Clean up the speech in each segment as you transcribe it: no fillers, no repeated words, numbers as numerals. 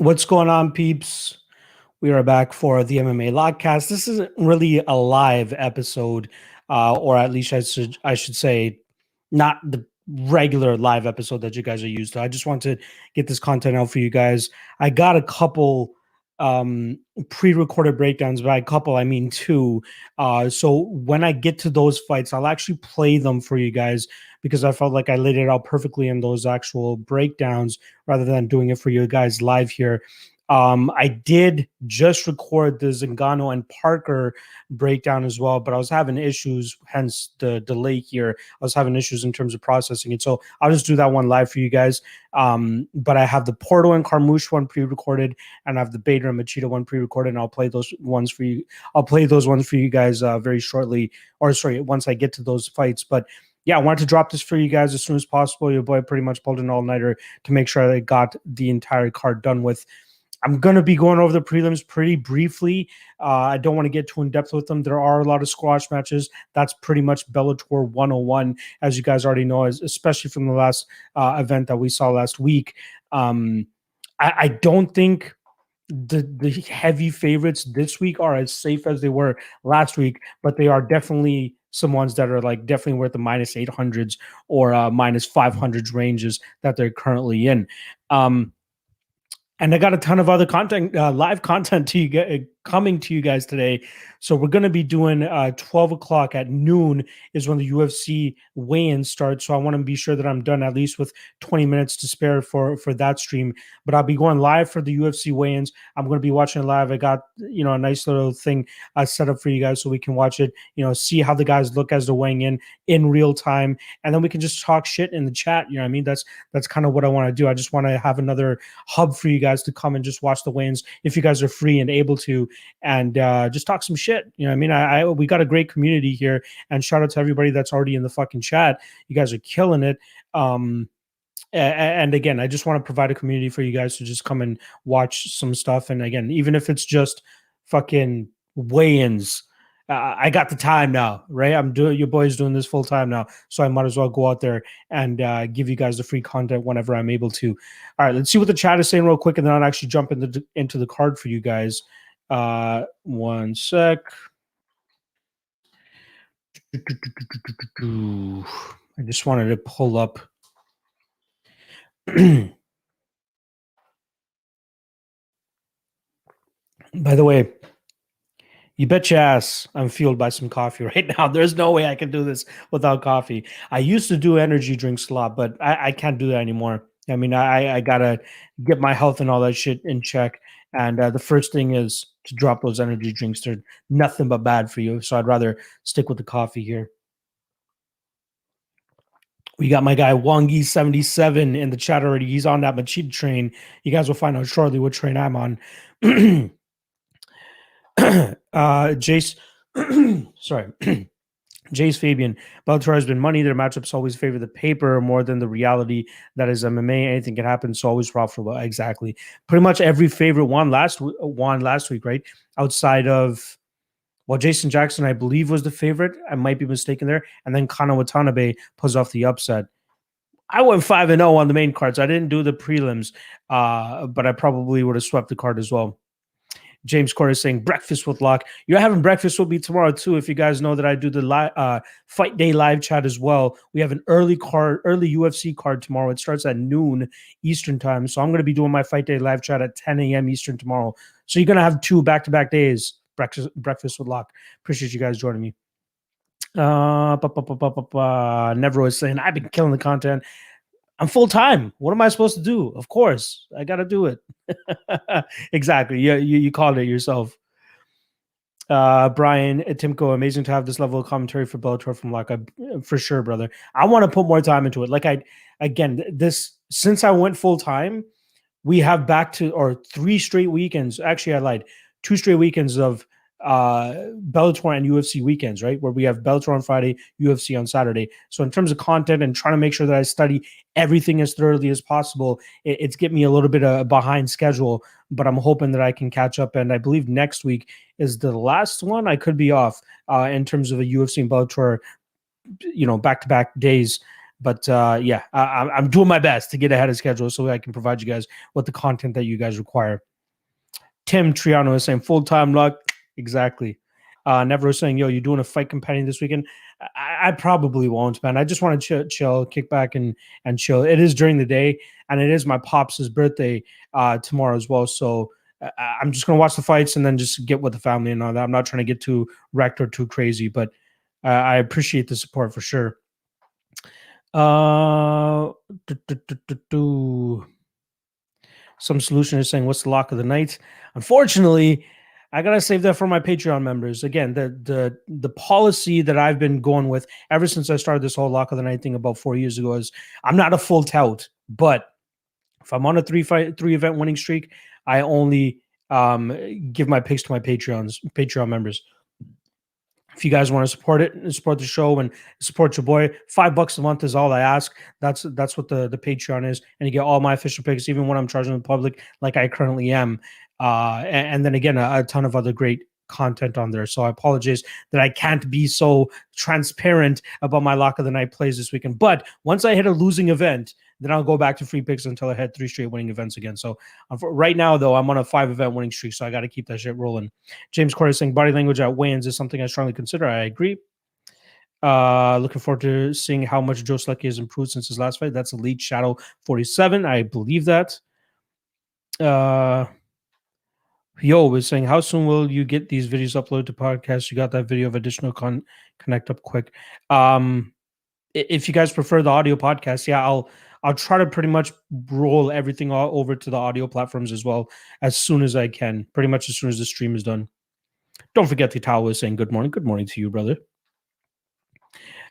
What's going on, peeps? We are back for the MMA Lodcast. This isn't really a live episode, or at least I should say, not the regular live episode that you guys are used to. I just want to get this content out for you guys. I got a couple pre-recorded breakdowns. By a couple, I mean two. So when I get to those fights, I'll actually play them for you guys because I felt like I laid it out perfectly in those actual breakdowns rather than doing it for you guys live here. I did just record the Zingano and Parker breakdown as well, but I was having issues, hence the delay here. I was having issues in terms of processing it. So I'll just do that one live for you guys. But I have the Porto and Carmouche one pre-recorded, and I have the Bader and Machida one pre-recorded, and I'll play those ones for you. I'll play those ones for you guys very shortly, or sorry, once I get to those fights. But yeah, I wanted to drop this for you guys as soon as possible. Your boy pretty much pulled an all-nighter to make sure that I got the entire card done with. I'm going to be going over the prelims pretty briefly. I don't want to get too in-depth with them. There are a lot of squash matches. That's pretty much Bellator 101, as you guys already know, especially from the last event that we saw last week. I don't think the heavy favorites this week are as safe as they were last week, but they are definitely some ones that are like definitely worth the minus 800s or minus 500s ranges that they're currently in. And I got a ton of other content, live content to you coming to you guys today. So we're going to be doing 12 o'clock at noon is when the UFC weigh-in starts. So I want to be sure that I'm done at least with 20 minutes to spare for that stream. But I'll be going live for the UFC weigh-ins. I'm going to be watching it live. I got, a nice little thing set up for you guys so we can watch it, see how the guys look as they're weighing in real time. And then we can just talk shit in the chat. You know what I mean? That's kind of what I want to do. I just want to have another hub for you guys to come and just watch the weigh-ins if you guys are free and able to, and just talk some shit. You know what I mean? We got a great community here, and shout out to everybody that's already in the fucking chat. You guys are killing it. And again, I just want to provide a community for you guys to just come and watch some stuff. And again, even if it's just fucking weigh-ins, I got the time now, right? Your boy's doing this full time now, so I might as well go out there and give you guys the free content whenever I'm able to. All right, let's see what the chat is saying real quick, and then I'll actually jump into the card for you guys. One sec. I just wanted to pull up. By the way, you bet your ass I'm fueled by some coffee right now. There's no way I can do this without coffee. I used to do energy drinks a lot, but I can't do that anymore. I mean, I got to get my health and all that shit in check. And the first thing is to drop those energy drinks. They're nothing but bad for you. So I'd rather stick with the coffee here. We got my guy Wongi77 in the chat already. He's on that Machida train. You guys will find out shortly what train I'm on. Jace, sorry. Jace Fabian, Bellator has been money. Their matchups always favor the paper more than the reality that is MMA. Anything can happen, so always profitable. Exactly. Pretty much every favorite won last week, right? Outside of, well, Jason Jackson, I believe, was the favorite. I might be mistaken there. And then Kana Watanabe pulls off the upset. I went 5-0 on the main cards. I didn't do the prelims, but I probably would have swept the card as well. James Corey is saying breakfast with Locke. You're having breakfast with me tomorrow too. If you guys know that I do the fight day live chat as well. We have an early UFC card tomorrow. It starts at noon Eastern time. So I'm going to be doing my fight day live chat at 10 a.m. Eastern tomorrow. So you're going to have 2 back-to-back days. Breakfast with Locke. Appreciate you guys joining me. Never is saying I've been killing the content. I'm full time. What am I supposed to do? Of course, I got to do it. Exactly. You called it yourself. Brian Timko, amazing to have this level of commentary for Bellator from Locke. For sure, brother. I want to put more time into it. Like since I went full time, we have 3 straight weekends. Actually, I lied. 2 straight weekends of Bellator and UFC weekends, right? Where we have Bellator on Friday, UFC on Saturday. So in terms of content and trying to make sure that I study everything as thoroughly as possible, it's getting me a little bit behind schedule, but I'm hoping that I can catch up. And I believe next week is the last one. I could be off in terms of a UFC and Bellator, back-to-back days. But yeah, I'm doing my best to get ahead of schedule so I can provide you guys with the content that you guys require. Tim Triano is saying full-time luck. Exactly. Never was saying, yo, you're doing a fight companion this weekend. I probably won't, man. I just want to chill, kick back and chill. It is during the day, and it is my pops' birthday tomorrow as well. So I'm just going to watch the fights and then just get with the family and all that. I'm not trying to get too wrecked or too crazy, but I appreciate the support for sure. Some solution is saying, what's the lock of the night? Unfortunately, I gotta save that for my Patreon members. Again, the policy that I've been going with ever since I started this whole lock of the night thing about 4 years ago is I'm not a full tout, but if I'm on a three event winning streak, I only give my picks to my Patreon members. If you guys want to support it and support the show and support your boy, $5 a month is all I ask. That's what the Patreon is, and you get all my official picks, even when I'm charging the public, like I currently am. And then again, a ton of other great content on there. So I apologize that I can't be so transparent about my lock of the night plays this weekend. But once I hit a losing event, then I'll go back to free picks until I had 3 straight winning events again. So right now, though, I'm on a 5 event winning streak, so I got to keep that shit rolling. James Corey saying body language at weigh-ins is something I strongly consider. I agree. Looking forward to seeing how much Joe Slecki has improved since his last fight. That's Elite Shadow 47. I believe that. Yo was saying, how soon will you get these videos uploaded to podcasts? You got that video of additional connect up quick. If you guys prefer the audio podcast, yeah, I'll try to pretty much roll everything all over to the audio platforms as well as soon as I can, pretty much as soon as the stream is done. Don't forget the towel is saying good morning. Good morning to you, brother.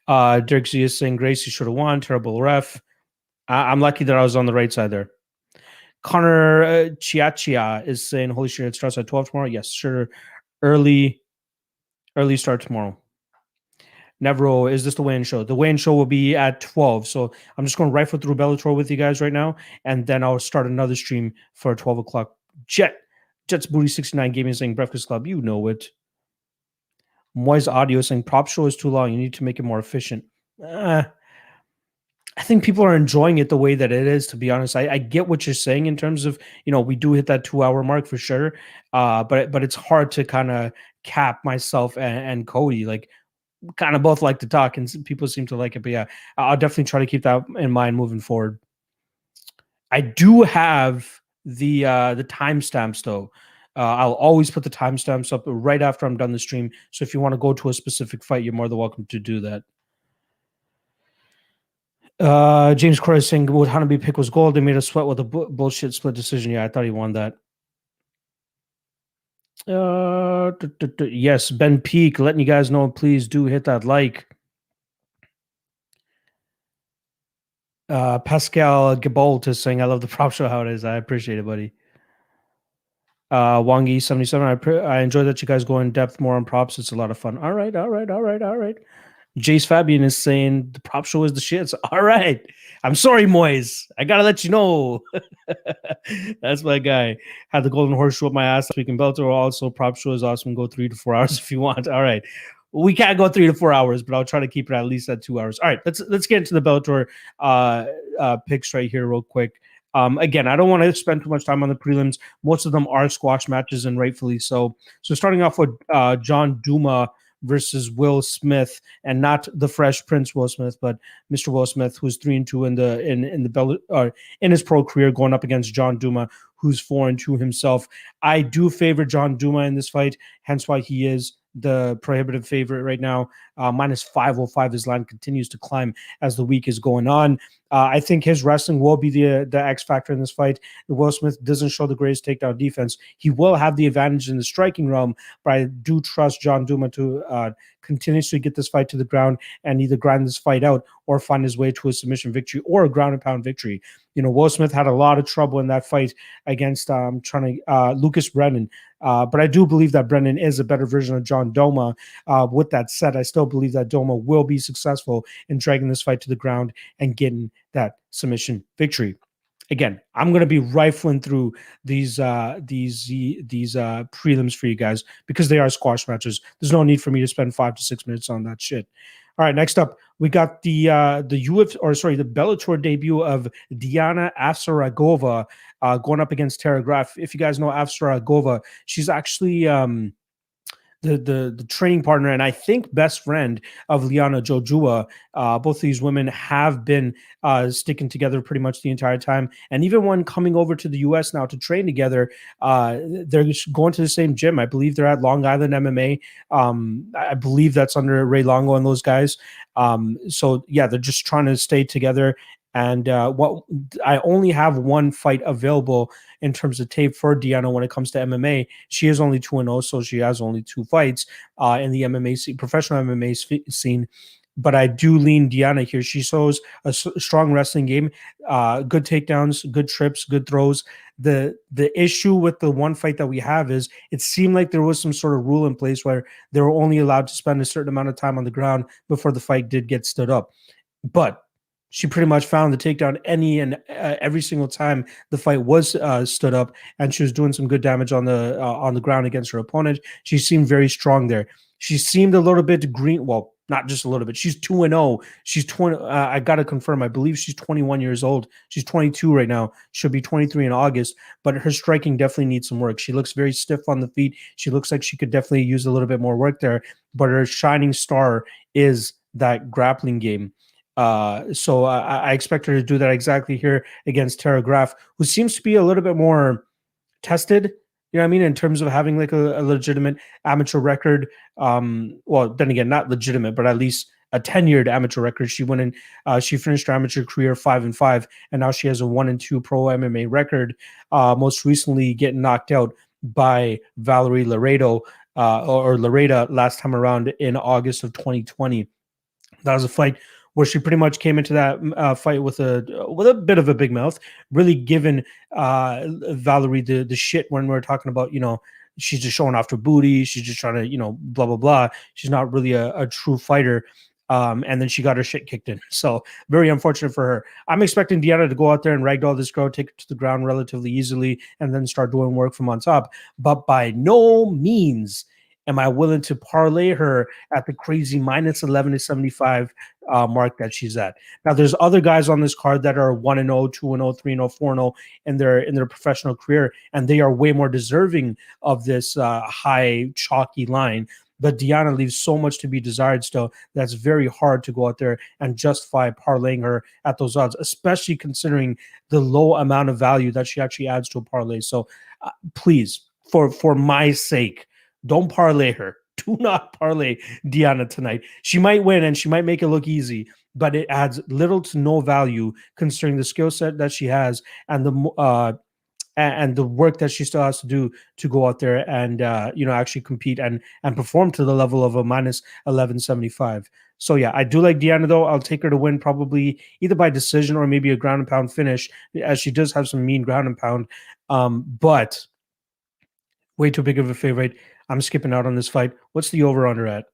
Dirk Z is saying Gracie should have won. Terrible ref. I'm lucky that I was on the right side there. Connor Chiachia is saying, holy shit, it starts at 12 tomorrow. Yes, sure. Early start tomorrow. Nevro, is this the weigh-in show? The weigh-in show will be at 12. So I'm just going to rifle through Bellator with you guys right now, and then I'll start another stream for 12 o'clock. Jets Booty 69 Gaming saying Breakfast Club, you know it. Moy's audio saying prop show is too long. You need to make it more efficient. I think people are enjoying it the way that it is, to be honest. I get what you're saying in terms of, we do hit that 2-hour mark for sure. But it's hard to kind of cap myself and Cody. Like, kind of both like to talk, and people seem to like it. But yeah, I'll definitely try to keep that in mind moving forward. I do have the timestamps though. I'll always put the timestamps up right after I'm done the stream. So if you want to go to a specific fight, you're more than welcome to do that. James Corey saying, would Hanabi pick was gold? They made us sweat with a bullshit split decision. Yeah, I thought he won that. Yes, Ben Peak, letting you guys know, please do hit that like. Pascal Gabolt is saying, I love the prop show, how it is. I appreciate it, buddy. Wangi 77, I enjoy that you guys go in depth more on props. It's a lot of fun. All right. Jace Fabian is saying the prop show is the shit. All right. I'm sorry, Moise. I gotta let you know. That's my guy. Had the golden horseshoe up my ass last week in Bellator. Also, prop show is awesome. Go 3 to 4 hours if you want. All right. We can't go 3 to 4 hours, but I'll try to keep it at least at 2 hours. All right, let's get into the Bellator picks right here real quick. Again, I don't want to spend too much time on the prelims. Most of them are squash matches, and rightfully so. So starting off with John Duma versus Will Smith, and not the Fresh Prince Will Smith, but Mr. Will Smith, who's 3-2 in his pro career, going up against John Duma, who's 4-2 himself. I do favor John Duma in this fight, hence why he is the prohibitive favorite right now. Minus 505. His line continues to climb as the week is going on. I think his wrestling will be the X factor in this fight. Will Smith doesn't show the greatest takedown defense. He will have the advantage in the striking realm, but I do trust John Duma to continuously get this fight to the ground and either grind this fight out or find his way to a submission victory or a ground and pound victory. Will Smith had a lot of trouble in that fight against Lucas Brennan. But I do believe that Brennan is a better version of John Doma. With that said, I still believe that Doma will be successful in dragging this fight to the ground and getting that submission victory. Again, I'm going to be rifling through these prelims for you guys because they are squash matches. There's no need for me to spend 5 to 6 minutes on that shit. All right, next up, we got the UFC, or sorry, the Bellator debut of Diana Afsaragova going up against Tara Graf. If you guys know Afsaragova, she's actually the training partner and I think best friend of Liana Jojua. Both of these women have been sticking together pretty much the entire time, and even when coming over to the U.S. now to train together, they're going to the same gym. I believe they're at Long Island MMA. I believe that's under Ray Longo and those guys. So yeah, they're just trying to stay together. And what I only have one fight available in terms of tape for Diana when it comes to MMA. She is only 2-0, so she has only 2 fights in the MMA scene, professional MMA scene. But I do lean Diana here. She shows a strong wrestling game, good takedowns, good trips, good throws. The issue with the one fight that we have is it seemed like there was some sort of rule in place where they were only allowed to spend a certain amount of time on the ground before the fight did get stood up. But she pretty much found the takedown any and every single time the fight was stood up, and she was doing some good damage on the ground against her opponent. She seemed very strong there. She seemed a little bit green. Well, not just a little bit. She's 2-0. She's 20. I got to confirm. I believe she's 21 years old. She's 22 right now. She'll be 23 in August. But her striking definitely needs some work. She looks very stiff on the feet. She looks like she could definitely use a little bit more work there. But her shining star is that grappling game. So I expect her to do that exactly here against Tara Graf, who seems to be a little bit more tested, you know what I mean, in terms of having like a legitimate amateur record. Well, then again, not legitimate, but at least a tenured amateur record. She went in, she finished her amateur career 5-5, and now she has a 1-2 pro MMA record. Most recently, getting knocked out by Valerie Laredo or Laredo last time around in August of 2020. That was a fight where she pretty much came into that fight with a bit of a big mouth, really giving Valerie the shit when we're talking about, you know, she's just showing off her booty, she's just trying to, you know, blah blah blah. She's not really a true fighter. And then she got her shit kicked in. So very unfortunate for her. I'm expecting Diana to go out there and ragdoll this girl, take her to the ground relatively easily, and then start doing work from on top. But by no means am I willing to parlay her at the crazy minus 11 to 75 mark that she's at. Now, there's other guys on this card that are 1-0, 2-0, 3-0, 4-0 in their professional career, and they are way more deserving of this high chalky line. But Diana leaves so much to be desired still. That's very hard to go out there and justify parlaying her at those odds, especially considering the low amount of value that she actually adds to a parlay. So please, for my sake, don't parlay her. Do not parlay Diana tonight. She might win and she might make it look easy, but it adds little to no value considering the skill set that she has and the work that she still has to do to go out there and you know, actually compete and perform to the level of a minus 1175. So yeah, I do like Diana though. I'll take her to win probably either by decision or maybe a ground and pound finish, as she does have some mean ground and pound. But way too big of a favorite. I'm skipping out on this fight. What's the over under at?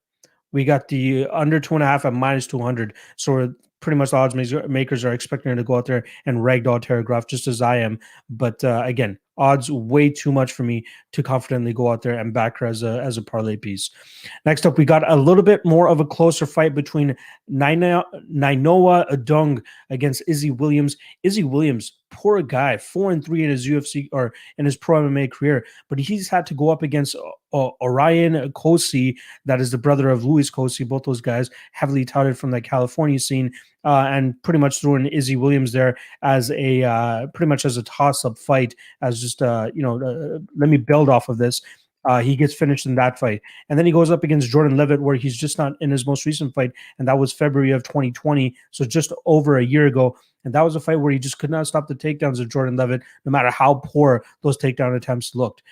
We got the under 2.5 at minus 200. So pretty much the odds makers are expecting her to go out there and ragdoll Tara Graf just as I am. But again, odds way too much for me to confidently go out there and back her as a parlay piece. Next up, we got a little bit more of a closer fight between Nainoa Adung against Izzy Williams. Izzy Williams, poor guy, 4-3 in his UFC or in his pro MMA career, but he's had to go up against Orion Kosi, that is the brother of Louis Kosi. Both those guys heavily touted from the California scene, and pretty much threw in Izzy Williams there as a pretty much as a toss-up fight, as just you know, let me build off of this. He gets finished in that fight. And then he goes up against Jordan Levitt, where he's just not in his most recent fight. And that was February of 2020. So just over a year ago. And that was a fight where he just could not stop the takedowns of Jordan Levitt, no matter how poor those takedown attempts looked.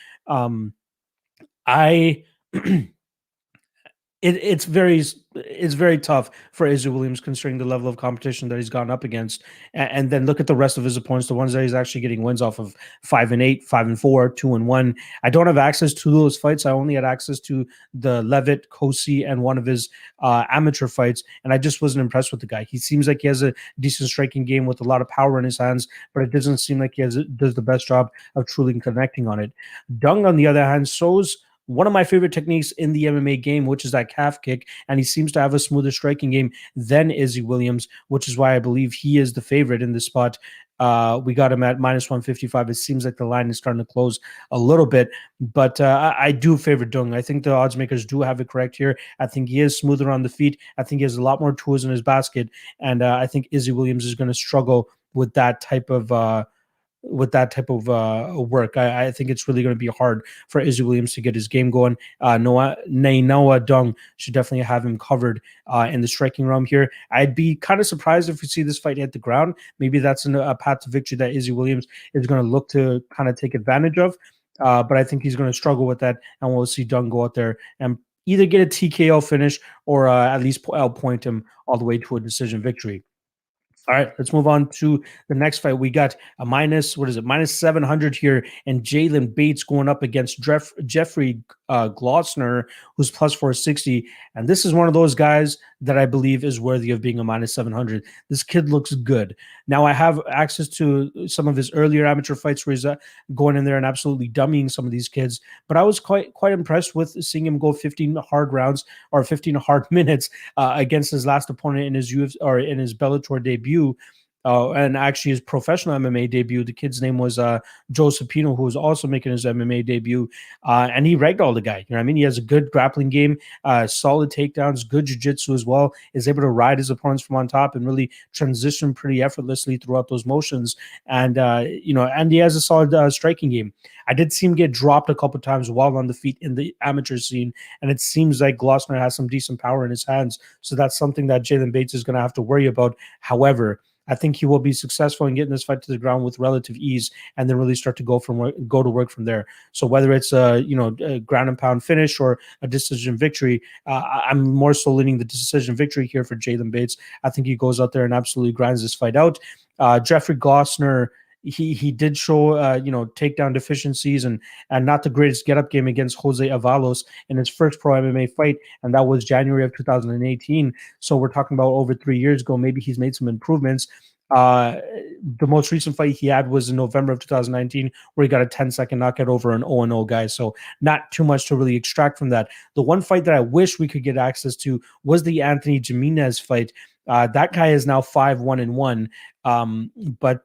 It's very tough for Izzy Williams considering the level of competition that he's gone up against, and then look at the rest of his opponents, the ones that he's actually getting wins off of: 5-8, 5-4, 2-1. I don't have access to those fights. I only had access to the Levitt, Kosi, and one of his amateur fights, and I just wasn't impressed with the guy. He seems like he has a decent striking game with a lot of power in his hands, but it doesn't seem like he does the best job of truly connecting on it. Dung, on the other hand, shows one of my favorite techniques in the MMA game, which is that calf kick, and he seems to have a smoother striking game than Izzy Williams, which is why I believe he is the favorite in this spot. We got him at minus 155. It seems like the line is starting to close a little bit, but I do favor Dung. I think the odds makers do have it correct here. I think he is smoother on the feet. I think he has a lot more tools in his basket, and I think Izzy Williams is going to struggle with that type of work. I think it's really going to be hard for Izzy Williams to get his game going. Noah Dung should definitely have him covered in the striking realm here. I'd be kind of surprised if we see this fight hit the ground. Maybe that's a path to victory that Izzy Williams is going to look to kind of take advantage of. But I think he's going to struggle with that, and we'll see Dung go out there and either get a TKO finish or at least outpoint him all the way to a decision victory. All right, let's move on to the next fight. We got a minus 700 here, and Jalen Bates going up against Jeffrey Glossner, who's plus 460. And this is one of those guys that I believe is worthy of being a minus 700. This kid looks good. Now, I have access to some of his earlier amateur fights where he's going in there and absolutely dummying some of these kids. But I was quite impressed with seeing him go 15 hard rounds or 15 hard minutes against his last opponent in his in his Bellator debut. And actually his professional MMA debut. The kid's name was Joe Sapino, who was also making his MMA debut. And he ragdolled the guy. You know what I mean? He has a good grappling game, solid takedowns, good jiu-jitsu as well, is able to ride his opponents from on top and really transition pretty effortlessly throughout those motions. And, and he has a solid striking game. I did see him get dropped a couple times while on the feet in the amateur scene, and it seems like Glossner has some decent power in his hands. So that's something that Jalen Bates is going to have to worry about. However, I think he will be successful in getting this fight to the ground with relative ease, and then really start to go to work from there. So whether it's a ground and pound finish or a decision victory, I'm more so leaning the decision victory here for Jalen Bates. I think he goes out there and absolutely grinds this fight out. Jeffrey Glossner, he did show takedown deficiencies and not the greatest get up game against Jose Avalos in his first pro MMA fight, and that was January of 2018. So we're talking about over 3 years ago. Maybe he's made some improvements. The most recent fight he had was in November of 2019, where he got a 10-second knockout over an 0-0 guy. So not too much to really extract from that. The one fight that I wish we could get access to was the Anthony Jimenez fight. That guy is now 5-1-1. But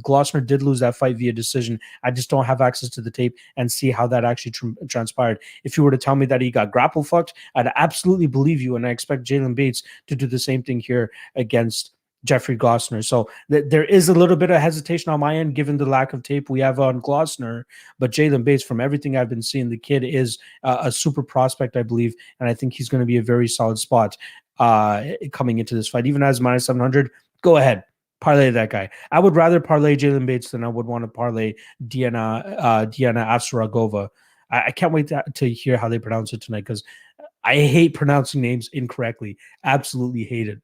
Glossner did lose that fight via decision. I just don't have access to the tape and see how that actually transpired. If you were to tell me that he got grapple fucked, I'd absolutely believe you. And I expect Jalen Bates to do the same thing here against Jeffrey Glossner. So there is a little bit of hesitation on my end, given the lack of tape we have on Glossner. But Jalen Bates, from everything I've been seeing, the kid is a super prospect, I believe. And I think he's going to be a very solid spot coming into this fight. Even as minus 700, go ahead. Parlay that guy. I would rather parlay Jalen Bates than I would want to parlay Diana Afsaragova. I can't wait to hear how they pronounce it tonight, because I hate pronouncing names incorrectly. Absolutely hate it.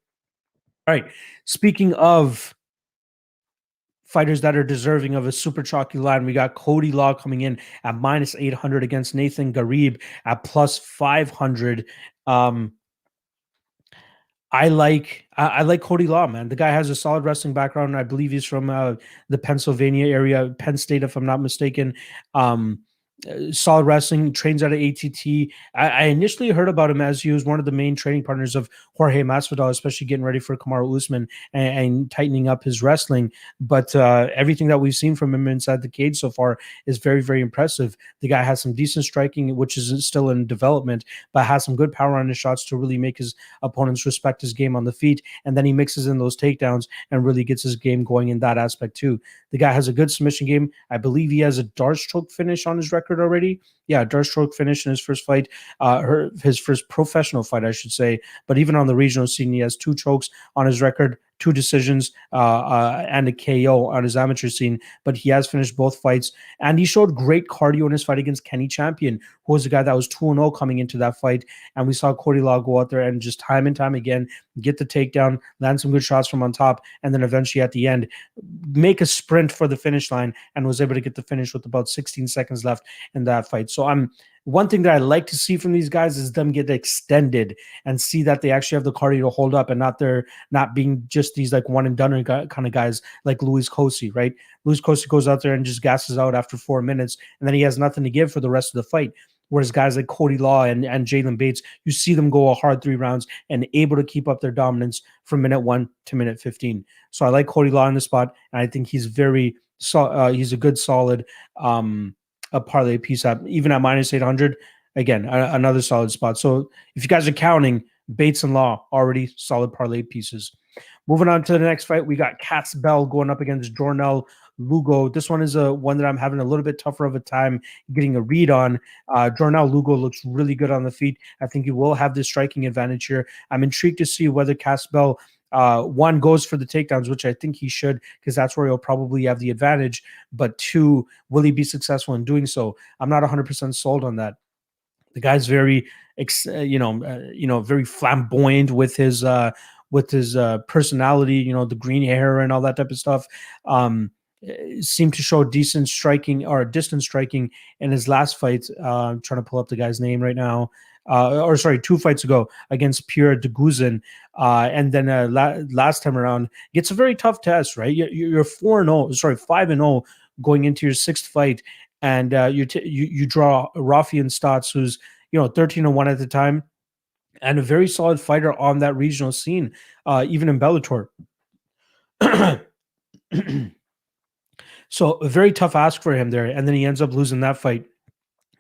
All right. Speaking of fighters that are deserving of a super chalky line, we got Cody Law coming in at minus 800 against Nathan Garib at plus 500. I like Cody Law, man. The guy has a solid wrestling background. I believe he's from the Pennsylvania area, Penn State, if I'm not mistaken. Solid wrestling, trains out of ATT. I initially heard about him as he was one of the main training partners of Jorge Masvidal, especially getting ready for Kamaru Usman and tightening up his wrestling. But everything that we've seen from him inside the cage so far is very, very impressive. The guy has some decent striking, which is still in development, but has some good power on his shots to really make his opponents respect his game on the feet. And then he mixes in those takedowns and really gets his game going in that aspect too. The guy has a good submission game. I believe he has a dart stroke finish on his record already. Yeah, dart stroke finish in his first fight, his first professional fight, I should say. But even on the regional scene, he has 2 chokes on his record, 2 decisions, and a KO on his amateur scene. But he has finished both fights, and he showed great cardio in his fight against Kenny Champion, who was a guy that was 2-0 coming into that fight. And we saw Cody Law go out there and just time and time again get the takedown, land some good shots from on top, and then eventually at the end make a sprint for the finish line, and was able to get the finish with about 16 seconds left in that fight. So one thing that I like to see from these guys is them get extended and see that they actually have the cardio to hold up, and not being just these like one and done kind of guys like Luis Cosi, right? Luis Cosi goes out there and just gasses out after 4 minutes, and then he has nothing to give for the rest of the fight. Whereas guys like Cody Law and Jalen Bates, you see them go a hard 3 rounds and able to keep up their dominance from minute 1 to minute 15. So I like Cody Law in the spot, and I think he's he's a good solid a parlay piece at even at minus 800. Again, another solid spot. So if you guys are counting, Bates and Law already solid parlay pieces. Moving on to the next fight, we got Katz Bell going up against Jornel Lugo. This one is one that I'm having a little bit tougher of a time getting a read on. Jornel Lugo looks really good on the feet. I think he will have the striking advantage here. I'm intrigued to see whether Katz Bell one goes for the takedowns, which I think he should, because that's where he'll probably have the advantage. But two, will he be successful in doing so? I'm not 100% sold on that. The guy's very, very flamboyant with his personality. You know, the green hair and all that type of stuff. Seemed to show decent striking or distance striking in his last fight. I'm trying to pull up the guy's name right now. 2 fights ago against Pierre Deguzin. And then last time around, gets a very tough test, right? You're 5-0 going into your 6th fight. And you draw Rafian Stotts, who's 13-1 at the time, and a very solid fighter on that regional scene, even in Bellator. So a very tough ask for him there, and then he ends up losing that fight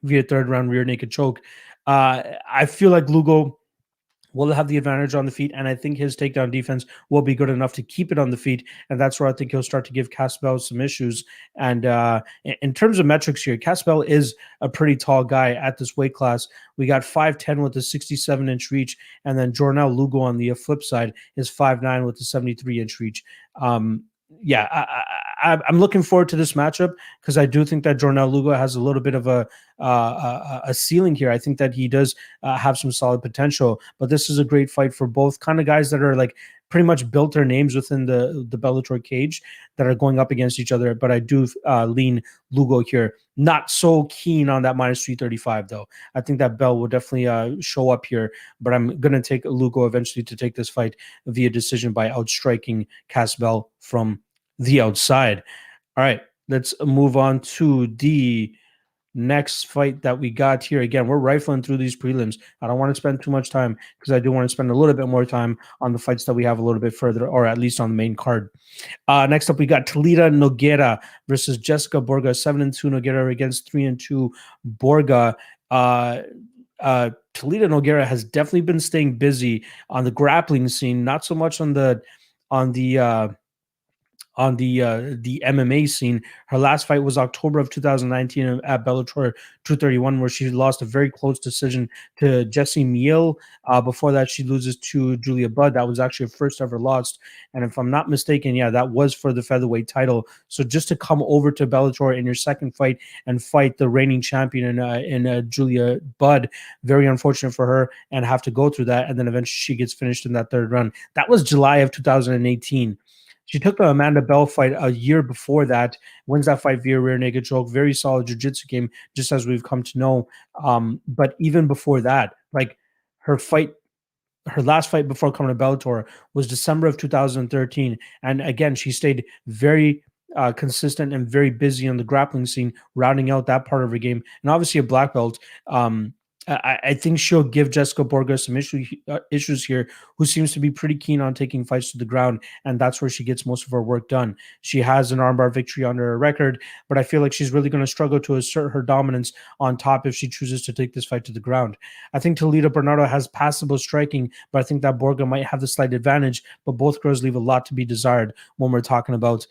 via 3rd round rear naked choke. I feel like Lugo will have the advantage on the feet, and I think his takedown defense will be good enough to keep it on the feet, and that's where I think he'll start to give Caspel some issues. And in terms of metrics here, Caspel is a pretty tall guy at this weight class. We got 5'10" with a 67-inch reach, and then Jornel Lugo on the flip side is 5'9" with a 73-inch reach. I'm looking forward to this matchup because I do think that Jornel Lugo has a little bit of a ceiling here. I think that he does have some solid potential, but this is a great fight for both kind of guys that are like pretty much built their names within the Bellator cage that are going up against each other. But I do lean Lugo here. Not so keen on that minus 335 though. I think that Bell will definitely show up here, but I'm going to take Lugo eventually to take this fight via decision by outstriking Casbell from the outside. All right, let's move on to the next fight that we got here. Again, we're rifling through these prelims. I don't want to spend too much time because I do want to spend a little bit more time on the fights that we have a little bit further, or at least on the main card. Next up, we got Talita Nogueira versus Jessica Borga. 7-2 Nogueira against 3-2 Borga. Talita Nogueira has definitely been staying busy on the grappling scene, not so much on the MMA scene. Her last fight was October of 2019 at Bellator 231, where she lost a very close decision to Jessie Miel. Before that, she loses to Julia Budd. That was actually her first ever loss. And if I'm not mistaken, that was for the featherweight title. So just to come over to Bellator in your second fight and fight the reigning champion in Julia Budd, very unfortunate for her, and have to go through that. And then eventually she gets finished in that 3rd round. That was July of 2018. She took the Amanda Bell fight a year before that, wins that fight via rear naked choke. Very solid jiu-jitsu game, just as we've come to know. But even before that, like her last fight before coming to Bellator was December of 2013. And again, she stayed very consistent and very busy on the grappling scene, rounding out that part of her game. And obviously a black belt. I think she'll give Jessica Borga some issues here, who seems to be pretty keen on taking fights to the ground, and that's where she gets most of her work done. She has an armbar victory under her record, but I feel like she's really going to struggle to assert her dominance on top if she chooses to take this fight to the ground. I think Talita Bernardo has passable striking, but I think that Borga might have the slight advantage, but both girls leave a lot to be desired when we're talking about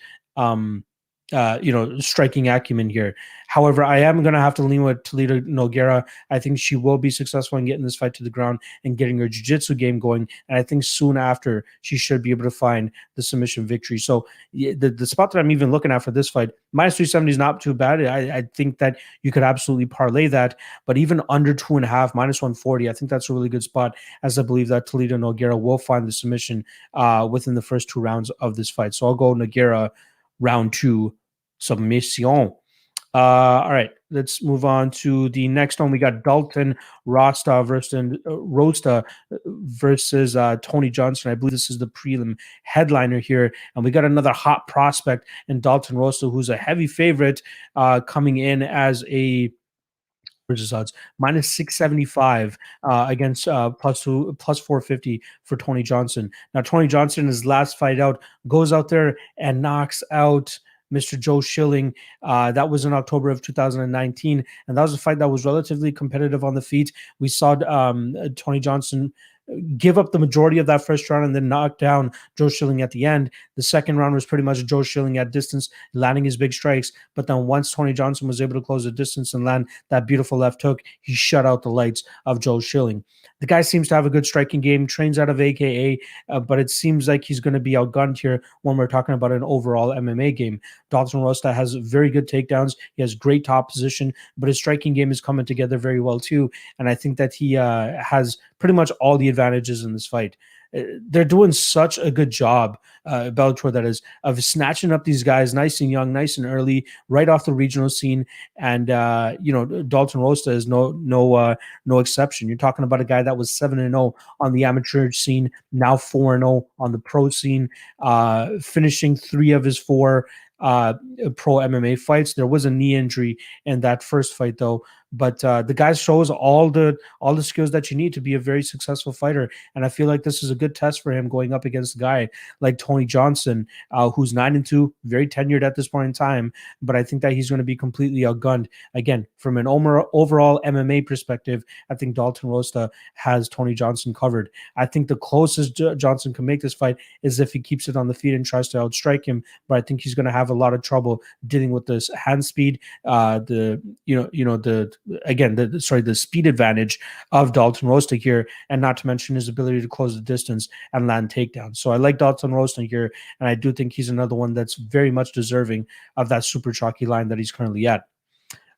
striking acumen here. However, I am going to have to lean with Talita Nogueira. I think she will be successful in getting this fight to the ground and getting her jiu-jitsu game going. And I think soon after, she should be able to find the submission victory. So the spot that I'm even looking at for this fight, minus 370 is not too bad. I think that you could absolutely parlay that. But even under 2.5, minus 140, I think that's a really good spot, as I believe that Talita Nogueira will find the submission within the first 2 rounds of this fight. So I'll go Nogueira round 2 submission. All right, let's move on to the next one. We got Dalton Rosta versus Tony Johnson. I believe this is the prelim headliner here. And we got another hot prospect in Dalton Rosta, who's a heavy favorite coming in as a odds minus 675 against plus 450 for Tony Johnson. Now Tony Johnson, his last fight out, goes out there and knocks out Mr. Joe Schilling. That was in October of 2019, and that was a fight that was relatively competitive on the feet. We saw Tony Johnson give up the majority of that first round and then knock down Joe Schilling at the end. The second round was pretty much Joe Schilling at distance, landing his big strikes. But then once Tony Johnson was able to close the distance and land that beautiful left hook, he shut out the lights of Joe Schilling. The guy seems to have a good striking game, trains out of AKA, but it seems like he's going to be outgunned here when we're talking about an overall MMA game. Dalton Rosta has very good takedowns. He has great top position, but his striking game is coming together very well too. And I think that he has pretty much all the advantages in this fight. They're doing such a good job, Bellator that is, of snatching up these guys nice and young, nice and early, right off the regional scene. And Dalton Rosta is no exception. You're talking about a guy that was 7-0 on the amateur scene, now 4-0 on the pro scene, finishing 3 of his 4 pro MMA fights. There was a knee injury in that first fight though, but the guy shows all the skills that you need to be a very successful fighter. And I feel like this is a good test for him going up against a guy like Tony Johnson, who's 9-2, very tenured at this point in time. But I think that he's going to be completely outgunned. Again, from an overall MMA perspective, I think Dalton Rosta has Tony Johnson covered. I think the closest Johnson can make this fight is if he keeps it on the feet and tries to outstrike him. But I think he's going to have a lot of trouble dealing with this hand speed, the speed advantage of Dalton Rosta here, and not to mention his ability to close the distance and land takedowns. So I like Dalton Rosta here, and I do think he's another one that's very much deserving of that super chalky line that he's currently at.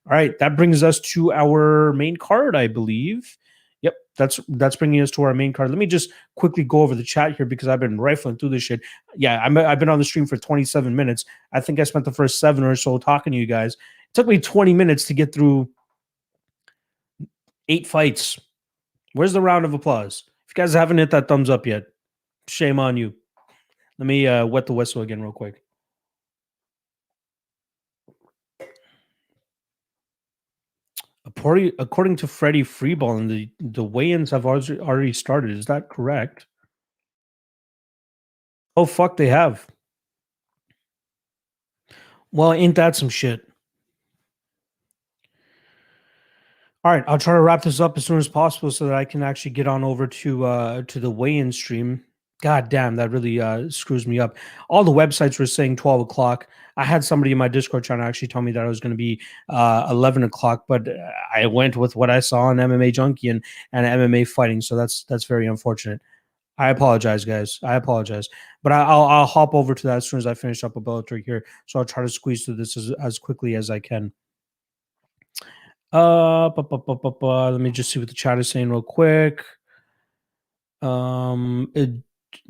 All right, that brings us to our main card, I believe. Yep, that's bringing us to our main card. Let me just quickly go over the chat here because I've been rifling through this shit. Yeah, I've been on the stream for 27 minutes. I think I spent the first 7 or so talking to you guys. It took me 20 minutes to get through 8 fights. Where's the round of applause? If you guys haven't hit that thumbs up yet, shame on you. Let me wet the whistle again real quick. According to Freddie Freeball, the weigh-ins have already started. Is that correct? Oh, fuck, they have. Well, ain't that some shit? All right, I'll try to wrap this up as soon as possible so that I can actually get on over to the weigh-in stream. God damn, that really screws me up. All the websites were saying 12 o'clock. I had somebody in my Discord trying to actually tell me that it was going to be 11 o'clock, but I went with what I saw on MMA Junkie and MMA Fighting, so that's very unfortunate. I apologize, guys. I apologize, but I'll hop over to that as soon as I finish up a Bellator here. So I'll try to squeeze through this as quickly as I can. Let me just see what the chat is saying real quick.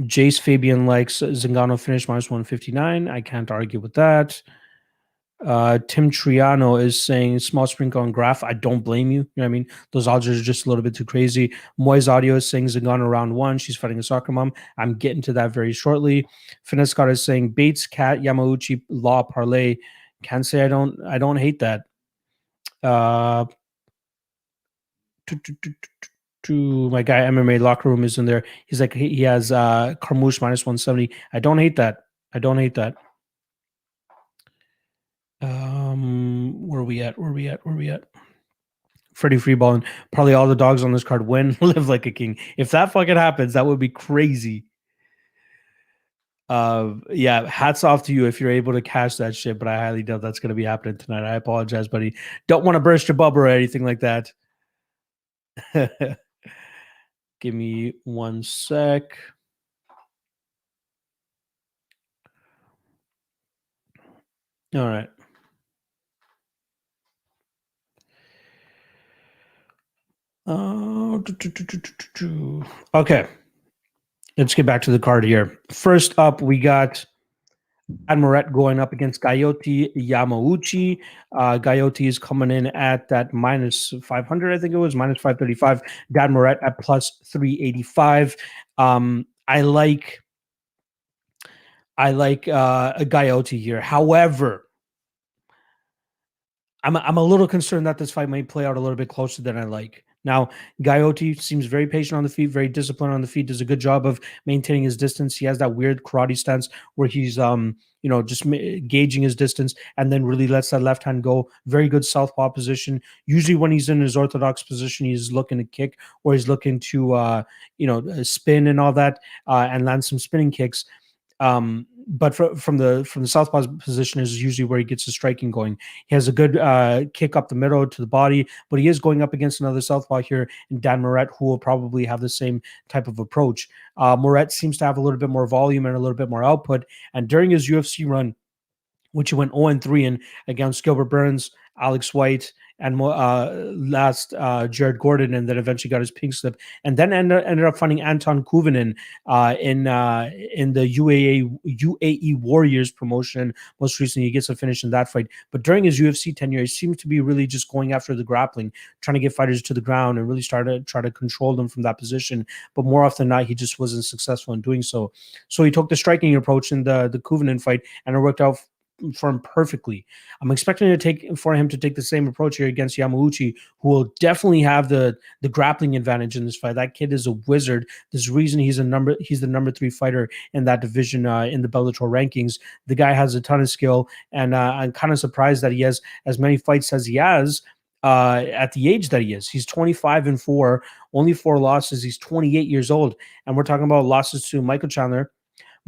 Jace Fabian likes Zingano finish minus 159. I can't argue with that. Tim Triano is saying small sprinkle on Graph. I don't blame you. You know what I mean? Those odds are just a little bit too crazy. Moy's Audio is saying Zingano round 1. She's fighting a soccer mom. I'm getting to that very shortly. Finesse Scott is saying Bates, Cat, Yamauchi, Law, Parlay. Can't say I don't hate that. To my guy MMA Locker Room is in there. He's like he has Carmouche minus 170. I don't hate that. Where are we at? Freddie Freeball and probably all the dogs on this card win. Live like a king. If that fucking happens, that would be crazy. Yeah, hats off to you if you're able to cash that shit, but I highly doubt that's going to be happening tonight. I apologize, buddy. Don't want to burst your bubble or anything like that. Give me 1 sec. All right. Okay. Let's get back to the card here. First up, we got Admiret going up against Gayotti Yamauchi. Gayotti is coming in at that minus 500, I think it was, minus 535. Admiret at plus 385. I like a Gayotti here. However, I'm a little concerned that this fight might play out a little bit closer than I like. Now, Gaiotti seems very patient on the feet, very disciplined on the feet, does a good job of maintaining his distance. He has that weird karate stance where he's just gauging his distance and then really lets that left hand go. Very good southpaw position. Usually when he's in his orthodox position, he's looking to kick or he's looking to spin and all that and land some spinning kicks. But from the southpaw position is usually where he gets his striking going. He has a good kick up the middle to the body, but he is going up against another southpaw here in Dan Moret, who will probably have the same type of approach. Moret seems to have a little bit more volume and a little bit more output, and during his UFC run, which he went 0-3 in against Gilbert Burns, Alex White, and last Jared Gordon, and then eventually got his pink slip, and then ended up finding Anton Kuvinin in the UAE Warriors promotion. Most recently, he gets a finish in that fight. But during his UFC tenure, he seems to be really just going after the grappling, trying to get fighters to the ground and really try to control them from that position. But more often than not, he just wasn't successful in doing so. So he took the striking approach in the Kuvinin fight, and it worked out for him perfectly. I'm expecting him to take the same approach here against Yamauchi, who will definitely have the grappling advantage in this fight. That kid is a wizard. There's a reason he's the number 3 fighter in that division in the Bellator rankings. The guy has a ton of skill, and I'm kind of surprised that he has as many fights as he has at the age that he is. He's 25-4, only 4 losses. He's 28 years old, and we're talking about losses to Michael Chandler,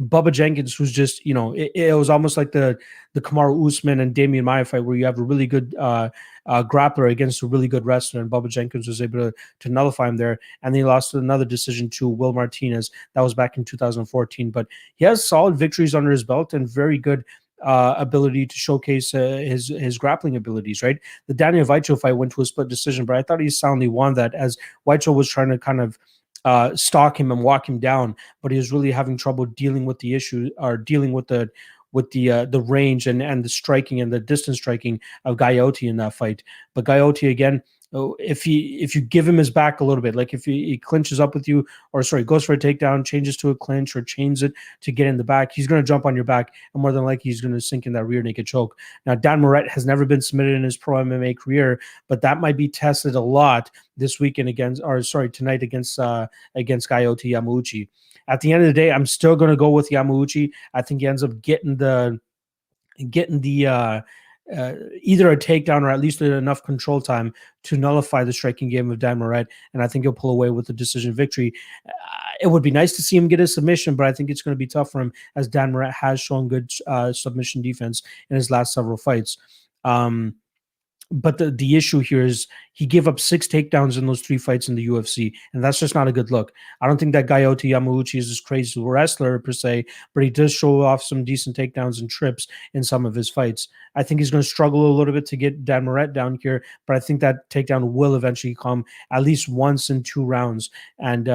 Bubba Jenkins, who's just, it was almost like the Kamaru Usman and Damian Maia fight where you have a really good grappler against a really good wrestler, and Bubba Jenkins was able to nullify him there. And then he lost another decision to Will Martinez. That was back in 2014. But he has solid victories under his belt and very good ability to showcase his grappling abilities, right? The Daniel Vaicho fight went to a split decision, but I thought he soundly won that, as Vaicho was trying to kind of stalk him and walk him down, but he was really having trouble dealing with the issue, or dealing with the range and the striking and the distance striking of Gaiotti in that fight. But Gaiotti, again, if you give him his back a little bit, like if he clinches up with you, or sorry, goes for a takedown, changes to a clinch, or chains it to get in the back, he's going to jump on your back, and more than likely he's going to sink in that rear naked choke. Now, Dan Moret has never been submitted in his pro MMA career, but that might be tested a lot this weekend tonight against Gaiotti Yamauchi. At the end of the day, I'm still going to go with Yamauchi. I think he ends up getting the either a takedown or at least enough control time to nullify the striking game of Dan Moret, and I think he'll pull away with a decision victory. It would be nice to see him get a submission, but I think it's going to be tough for him, as Dan Moret has shown good submission defense in his last several fights. But the issue here is he gave up 6 takedowns in those 3 fights in the UFC, and that's just not a good look. I don't think that Gaiotti Yamauchi is this crazy wrestler per se, but he does show off some decent takedowns and trips in some of his fights. I think he's going to struggle a little bit to get Dan Moret down here, but I think that takedown will eventually come at least once in 2 rounds, and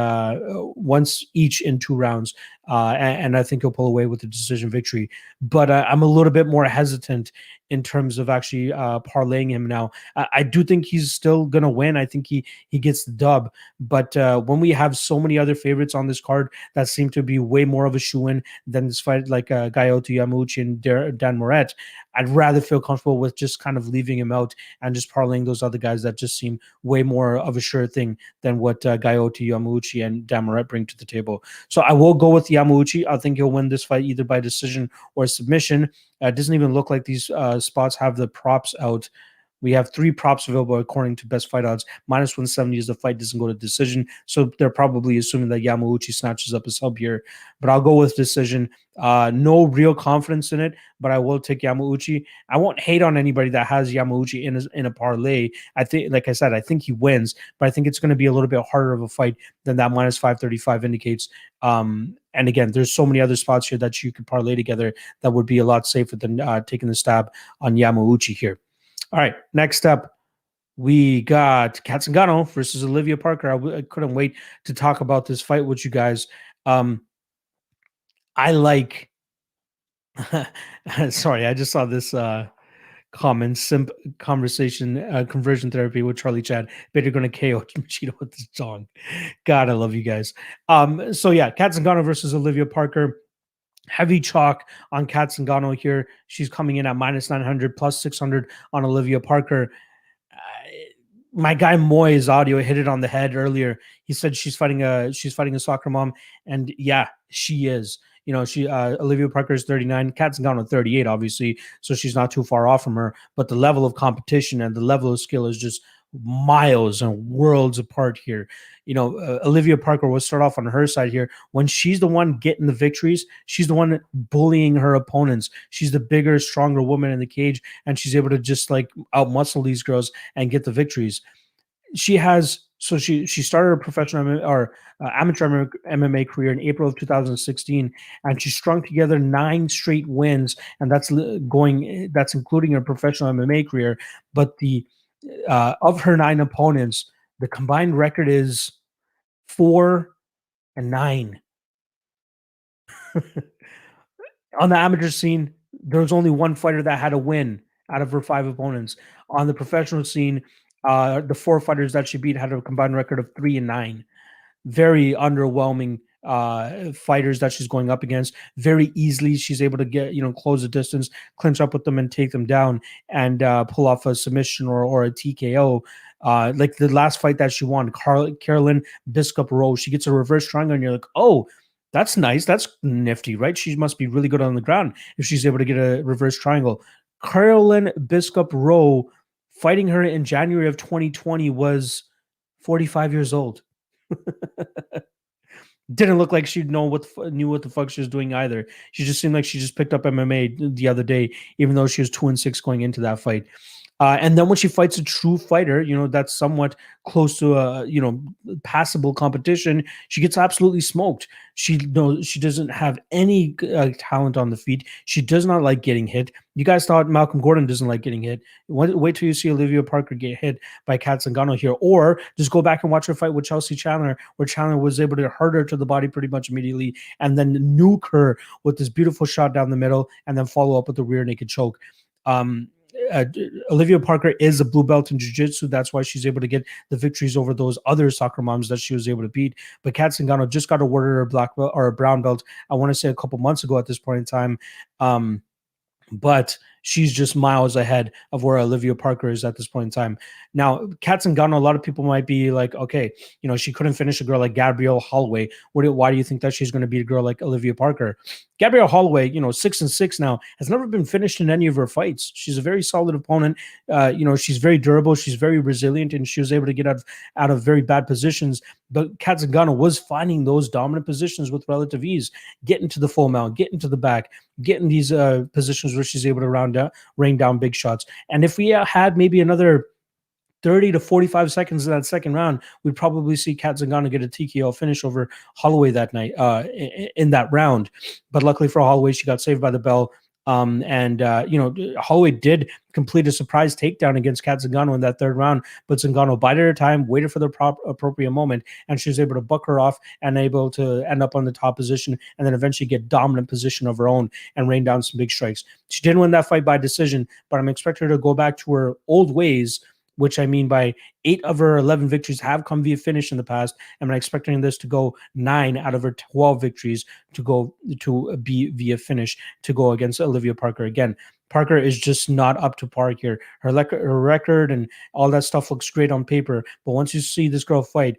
once each in 2 rounds. And I think he'll pull away with a decision victory. But I'm a little bit more hesitant in terms of actually parlaying him now. I do think he's still going to win. I think he gets the dub. But when we have so many other favorites on this card that seem to be way more of a shoe-in than this fight, like Gaiotti Yamauchi and Dan Moret, I'd rather feel comfortable with just kind of leaving him out and just parlaying those other guys that just seem way more of a sure thing than what Gaiotti Yamauchi and Dan Moret bring to the table. So I will go with Yamauchi. I think he'll win this fight either by decision or submission. It doesn't even look like these spots have the props out. We have 3 props available according to Best Fight Odds. -170 is the fight doesn't go to decision. So they're probably assuming that Yamauchi snatches up a sub here. But I'll go with decision. No real confidence in it, but I will take Yamauchi. I won't hate on anybody that has Yamauchi in a parlay. I think, like I said, I think he wins, but I think it's going to be a little bit harder of a fight than that -535 indicates. And again, there's so many other spots here that you could parlay together that would be a lot safer than taking the stab on Yamauchi here. All right, next up, we got Katsungano versus Olivia Parker. I couldn't wait to talk about this fight with you guys. I like sorry, I just saw this comment, conversation, conversion therapy with Charlie Chad. Better going to KO Machida with this song. God, I love you guys. So yeah, Katsungano versus Olivia Parker. Heavy chalk on Kat Zingano here. She's coming in at minus 900, plus 600 on Olivia Parker. My guy Moy's audio hit it on the head earlier. He said she's fighting a soccer mom, and yeah, she is. You know, she Olivia Parker is 39, Kat Zingano 38, obviously, so she's not too far off from her. But the level of competition and the level of skill is just miles and worlds apart here. You know, Olivia Parker will start off on her side here. When she's the one getting the victories, she's the one bullying her opponents. She's the bigger, stronger woman in the cage, and she's able to just like outmuscle these girls and get the victories. She started her professional or amateur MMA career in April of 2016, and she strung together 9 straight wins, and that's including her professional MMA career. But the of her 9 opponents, the combined record is 4-9. On the amateur scene, there was only one fighter that had a win out of her 5 opponents. On the professional scene, the 4 fighters that she beat had a combined record of 3-9. Very underwhelming fighters that she's going up against. Very easily, she's able to close the distance, clinch up with them, and take them down, and pull off a submission or a TKO. Like the last fight that she won, Carolyn Biscup Rowe, she gets a reverse triangle, and you're like, oh, that's nice. That's nifty, right? She must be really good on the ground if she's able to get a reverse triangle. Carolyn Biscup Rowe, fighting her in January of 2020, was 45 years old. Didn't look like she knew what the fuck she was doing either. She just seemed like she just picked up MMA the other day, even though she was 2-6 going into that fight. And then when she fights a true fighter, that's somewhat close to a passable competition, she gets absolutely smoked. She doesn't have any talent on the feet. She does not like getting hit. You guys thought Malcolm Gordon doesn't like getting hit. Wait till you see Olivia Parker get hit by Kat Zingano here, or just go back and watch her fight with Chelsea Chandler, where Chandler was able to hurt her to the body pretty much immediately, and then nuke her with this beautiful shot down the middle, and then follow up with the rear naked choke. Olivia Parker is a blue belt in jiu-jitsu. That's why she's able to get the victories over those other soccer moms that she was able to beat. But Kat Zingano just got awarded her black belt or a brown belt, I want to say a couple months ago at this point in time. But she's just miles ahead of where Olivia Parker is at this point in time. Now, Kat Zingano, a lot of people might be like, okay, she couldn't finish a girl like Gabrielle Holloway. Why do you think that she's going to beat a girl like Olivia Parker? Gabrielle Holloway, 6-6 now, has never been finished in any of her fights. She's a very solid opponent. She's very durable. She's very resilient, and she was able to get out of very bad positions. But Kat Zingano was finding those dominant positions with relative ease, getting to the full mount, getting to the back, getting these positions where she's able to rain down big shots. And if we had maybe another 30 to 45 seconds in that second round, we'd probably see Kat Zingano get a TKO finish over Holloway that night in that round. But luckily for Holloway, she got saved by the bell. Holloway did complete a surprise takedown against Kat Zingano in that third round, but Zingano bided her time, waited for the appropriate moment, and she was able to buck her off and able to end up on the top position, and then eventually get dominant position of her own and rain down some big strikes. She didn't win that fight by decision, but I'm expecting her to go back to her old ways, which I mean by 8 of her 11 victories have come via finish in the past. And I'm expecting this to go 9 out of her 12 victories to be via finish, to go against Olivia Parker again. Parker is just not up to par here. Her record and all that stuff looks great on paper, but once you see this girl fight,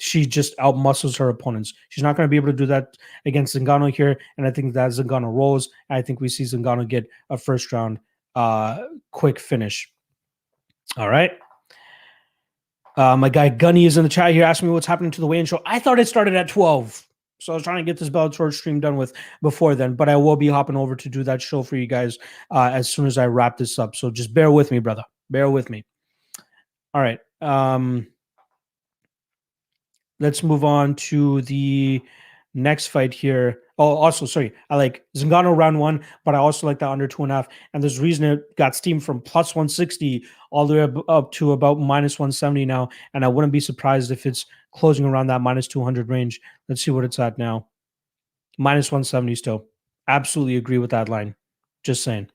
she just outmuscles her opponents. She's not going to be able to do that against Zingano here, and I think that Zingano rolls. I think we see Zingano get a first round quick finish. All right. My guy Gunny is in the chat here asking me what's happening to the weigh-in show. I thought it started at 12. So I was trying to get this Bellator stream done with before then, but I will be hopping over to do that show for you guys as soon as I wrap this up. So just bear with me, brother. Bear with me. All right. Let's move on to the next fight here. Oh, also, sorry, I like Zingano round 1, but I also like that under 2.5. And there's a reason it got steamed from plus 160 all the way up to about minus 170 now. And I wouldn't be surprised if it's closing around that minus 200 range. Let's see what it's at now. Minus 170 still. Absolutely agree with that line. Just saying.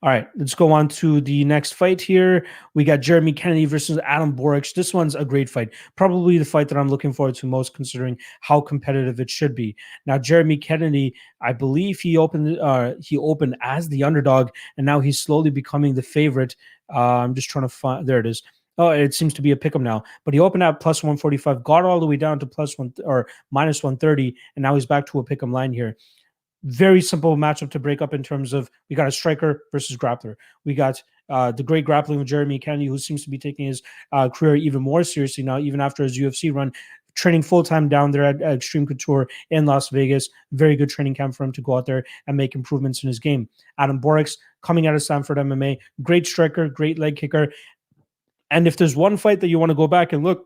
All right, let's go on to the next fight here. We got Jeremy Kennedy versus Adam Boric. This one's a great fight. Probably the fight that I'm looking forward to most, considering how competitive it should be. Now, Jeremy Kennedy, I believe he opened as the underdog, and now he's slowly becoming the favorite. I'm just trying to find. There it is. Oh, it seems to be a pick'em now. But he opened at plus 145, got all the way down to plus one or minus 130, and now he's back to a pick'em line here. Very simple matchup to break up in terms of we got a striker versus grappler. We got the great grappling with Jeremy Kennedy, who seems to be taking his career even more seriously now, even after his UFC run, training full time down there at Extreme Couture in Las Vegas. Very good training camp for him to go out there and make improvements in his game. Adam Borics coming out of Stanford MMA, great striker, great leg kicker. And if there's one fight that you want to go back and look,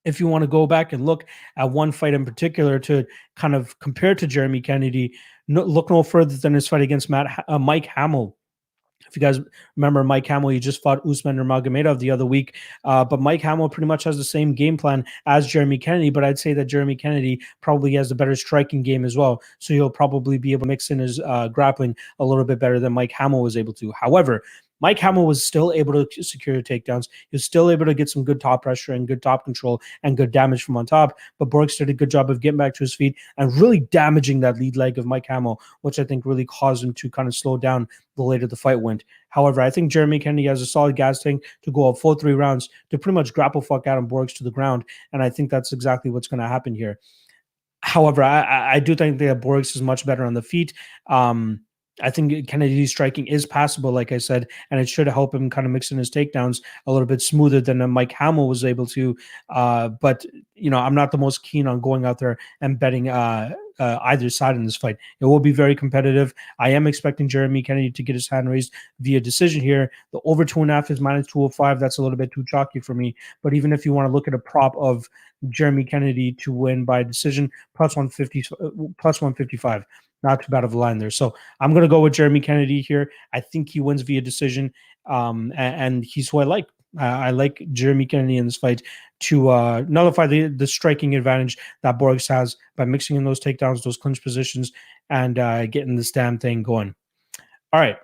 if you want to go back and look at one fight in particular to kind of compare to Jeremy Kennedy, look no further than his fight against Mike Hamill. If you guys remember Mike Hamill, he just fought Usman Nurmagomedov the other week. But Mike Hamill pretty much has the same game plan as Jeremy Kennedy, but I'd say that Jeremy Kennedy probably has a better striking game as well. So he'll probably be able to mix in his grappling a little bit better than Mike Hamill was able to. However, Mike Hamill was still able to secure takedowns. He was still able to get some good top pressure and good top control and good damage from on top. But Borks did a good job of getting back to his feet and really damaging that lead leg of Mike Hamill, which I think really caused him to kind of slow down the later the fight went. However, I think Jeremy Kennedy has a solid gas tank to go up full 3 rounds to pretty much grapple fuck Adam Borks to the ground. And I think that's exactly what's going to happen here. However, I do think that Borks is much better on the feet. I think Kennedy's striking is passable, like I said, and it should help him kind of mix in his takedowns a little bit smoother than Mike Hamill was able to. But, I'm not the most keen on going out there and betting either side in this fight. It will be very competitive. I am expecting Jeremy Kennedy to get his hand raised via decision here. The over 2.5 is minus 205. That's a little bit too chalky for me. But even if you want to look at a prop of Jeremy Kennedy to win by decision, plus 150, plus 155. Not too bad of a line there. So I'm going to go with Jeremy Kennedy here. I think he wins via decision, and he's who I like. I like Jeremy Kennedy in this fight to nullify the striking advantage that Borges has by mixing in those takedowns, those clinch positions, and getting this damn thing going. All right.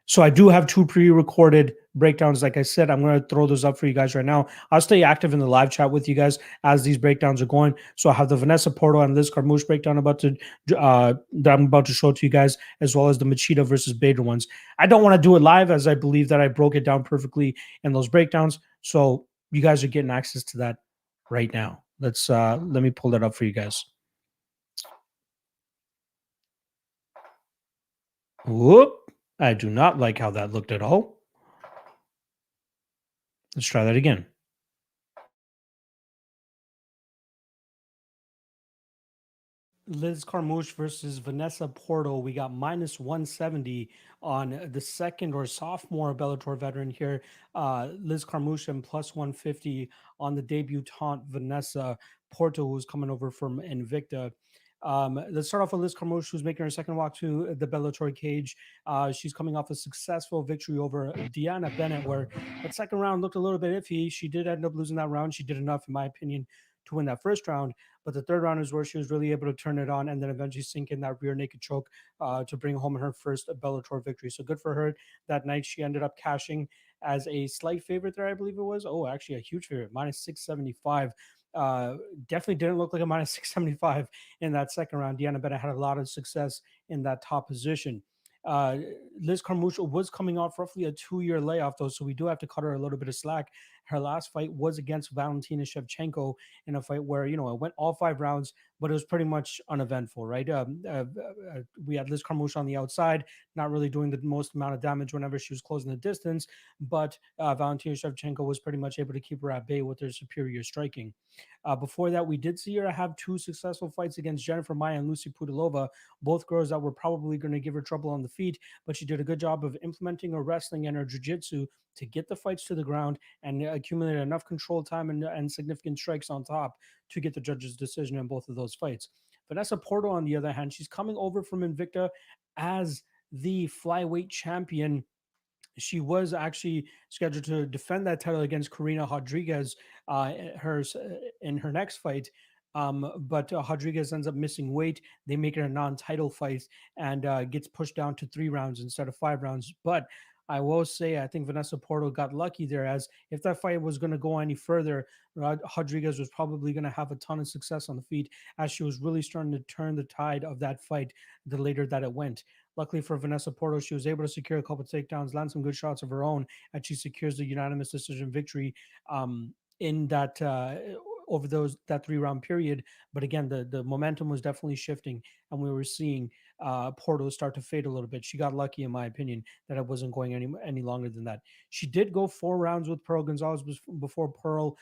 So I do have 2 pre-recorded breakdowns. Like I said, I'm going to throw those up for you guys right now. I'll stay active in the live chat with you guys as these breakdowns are going. So I have the Vanessa Porto and Liz Carmouche breakdown that I'm about to show to you guys, as well as the Machida versus Bader ones. I don't want to do it live, as I believe that I broke it down perfectly in those breakdowns. So you guys are getting access to that right now. Let me pull that up for you guys. Whoop. I do not like how that looked at all. Let's try that again. Liz Carmouche versus Vanessa Porto. We got minus 170 on the second or sophomore Bellator veteran here. Liz Carmouche and plus 150 on the debutante Vanessa Porto, who's coming over from Invicta. Let's start off with Liz Carmouche, who's making her second walk to the Bellator cage. She's coming off a successful victory over Deanna Bennett, where that second round looked a little bit iffy. She did end up losing that round. She did enough, in my opinion, to win that first round. But the third round is where she was really able to turn it on and then eventually sink in that rear naked choke to bring home her first Bellator victory. So good for her. That night, she ended up cashing as a slight favorite there, I believe it was. Oh, actually a huge favorite, minus 675. Definitely didn't look like a minus 675 in that second round. Deanna Bennett had a lot of success in that top position. Liz Carmouche was coming off roughly a 2-year layoff, though, so we do have to cut her a little bit of slack. Her last fight was against Valentina Shevchenko in a fight where, it went all 5 rounds, but it was pretty much uneventful, right? We had Liz Carmouche on the outside, not really doing the most amount of damage whenever she was closing the distance, but Valentina Shevchenko was pretty much able to keep her at bay with her superior striking. Before that, we did see her have 2 successful fights against Jennifer Maia and Lucy Pudilova, both girls that were probably going to give her trouble on the feet, but she did a good job of implementing her wrestling and her jiu-jitsu to get the fights to the ground and accumulate enough control time and significant strikes on top to get the judge's decision in both of those fights. Vanessa Porto, on the other hand, she's coming over from Invicta as the flyweight champion. She was actually scheduled to defend that title against Karina Rodriguez in her next fight. But Rodriguez ends up missing weight. They make it a non-title fight and gets pushed down to 3 rounds instead of 5 rounds. But I will say, I think Vanessa Porto got lucky there, as if that fight was going to go any further, Rodriguez was probably going to have a ton of success on the feet, as she was really starting to turn the tide of that fight the later that it went. Luckily for Vanessa Porto, she was able to secure a couple of takedowns, land some good shots of her own, and she secures the unanimous decision victory in that over those that 3 round period. But again, the momentum was definitely shifting, and we were seeing Porto start to fade a little bit. She got lucky, in my opinion, that it wasn't going any longer than that. She did go 4 rounds with Pearl Gonzalez before Pearl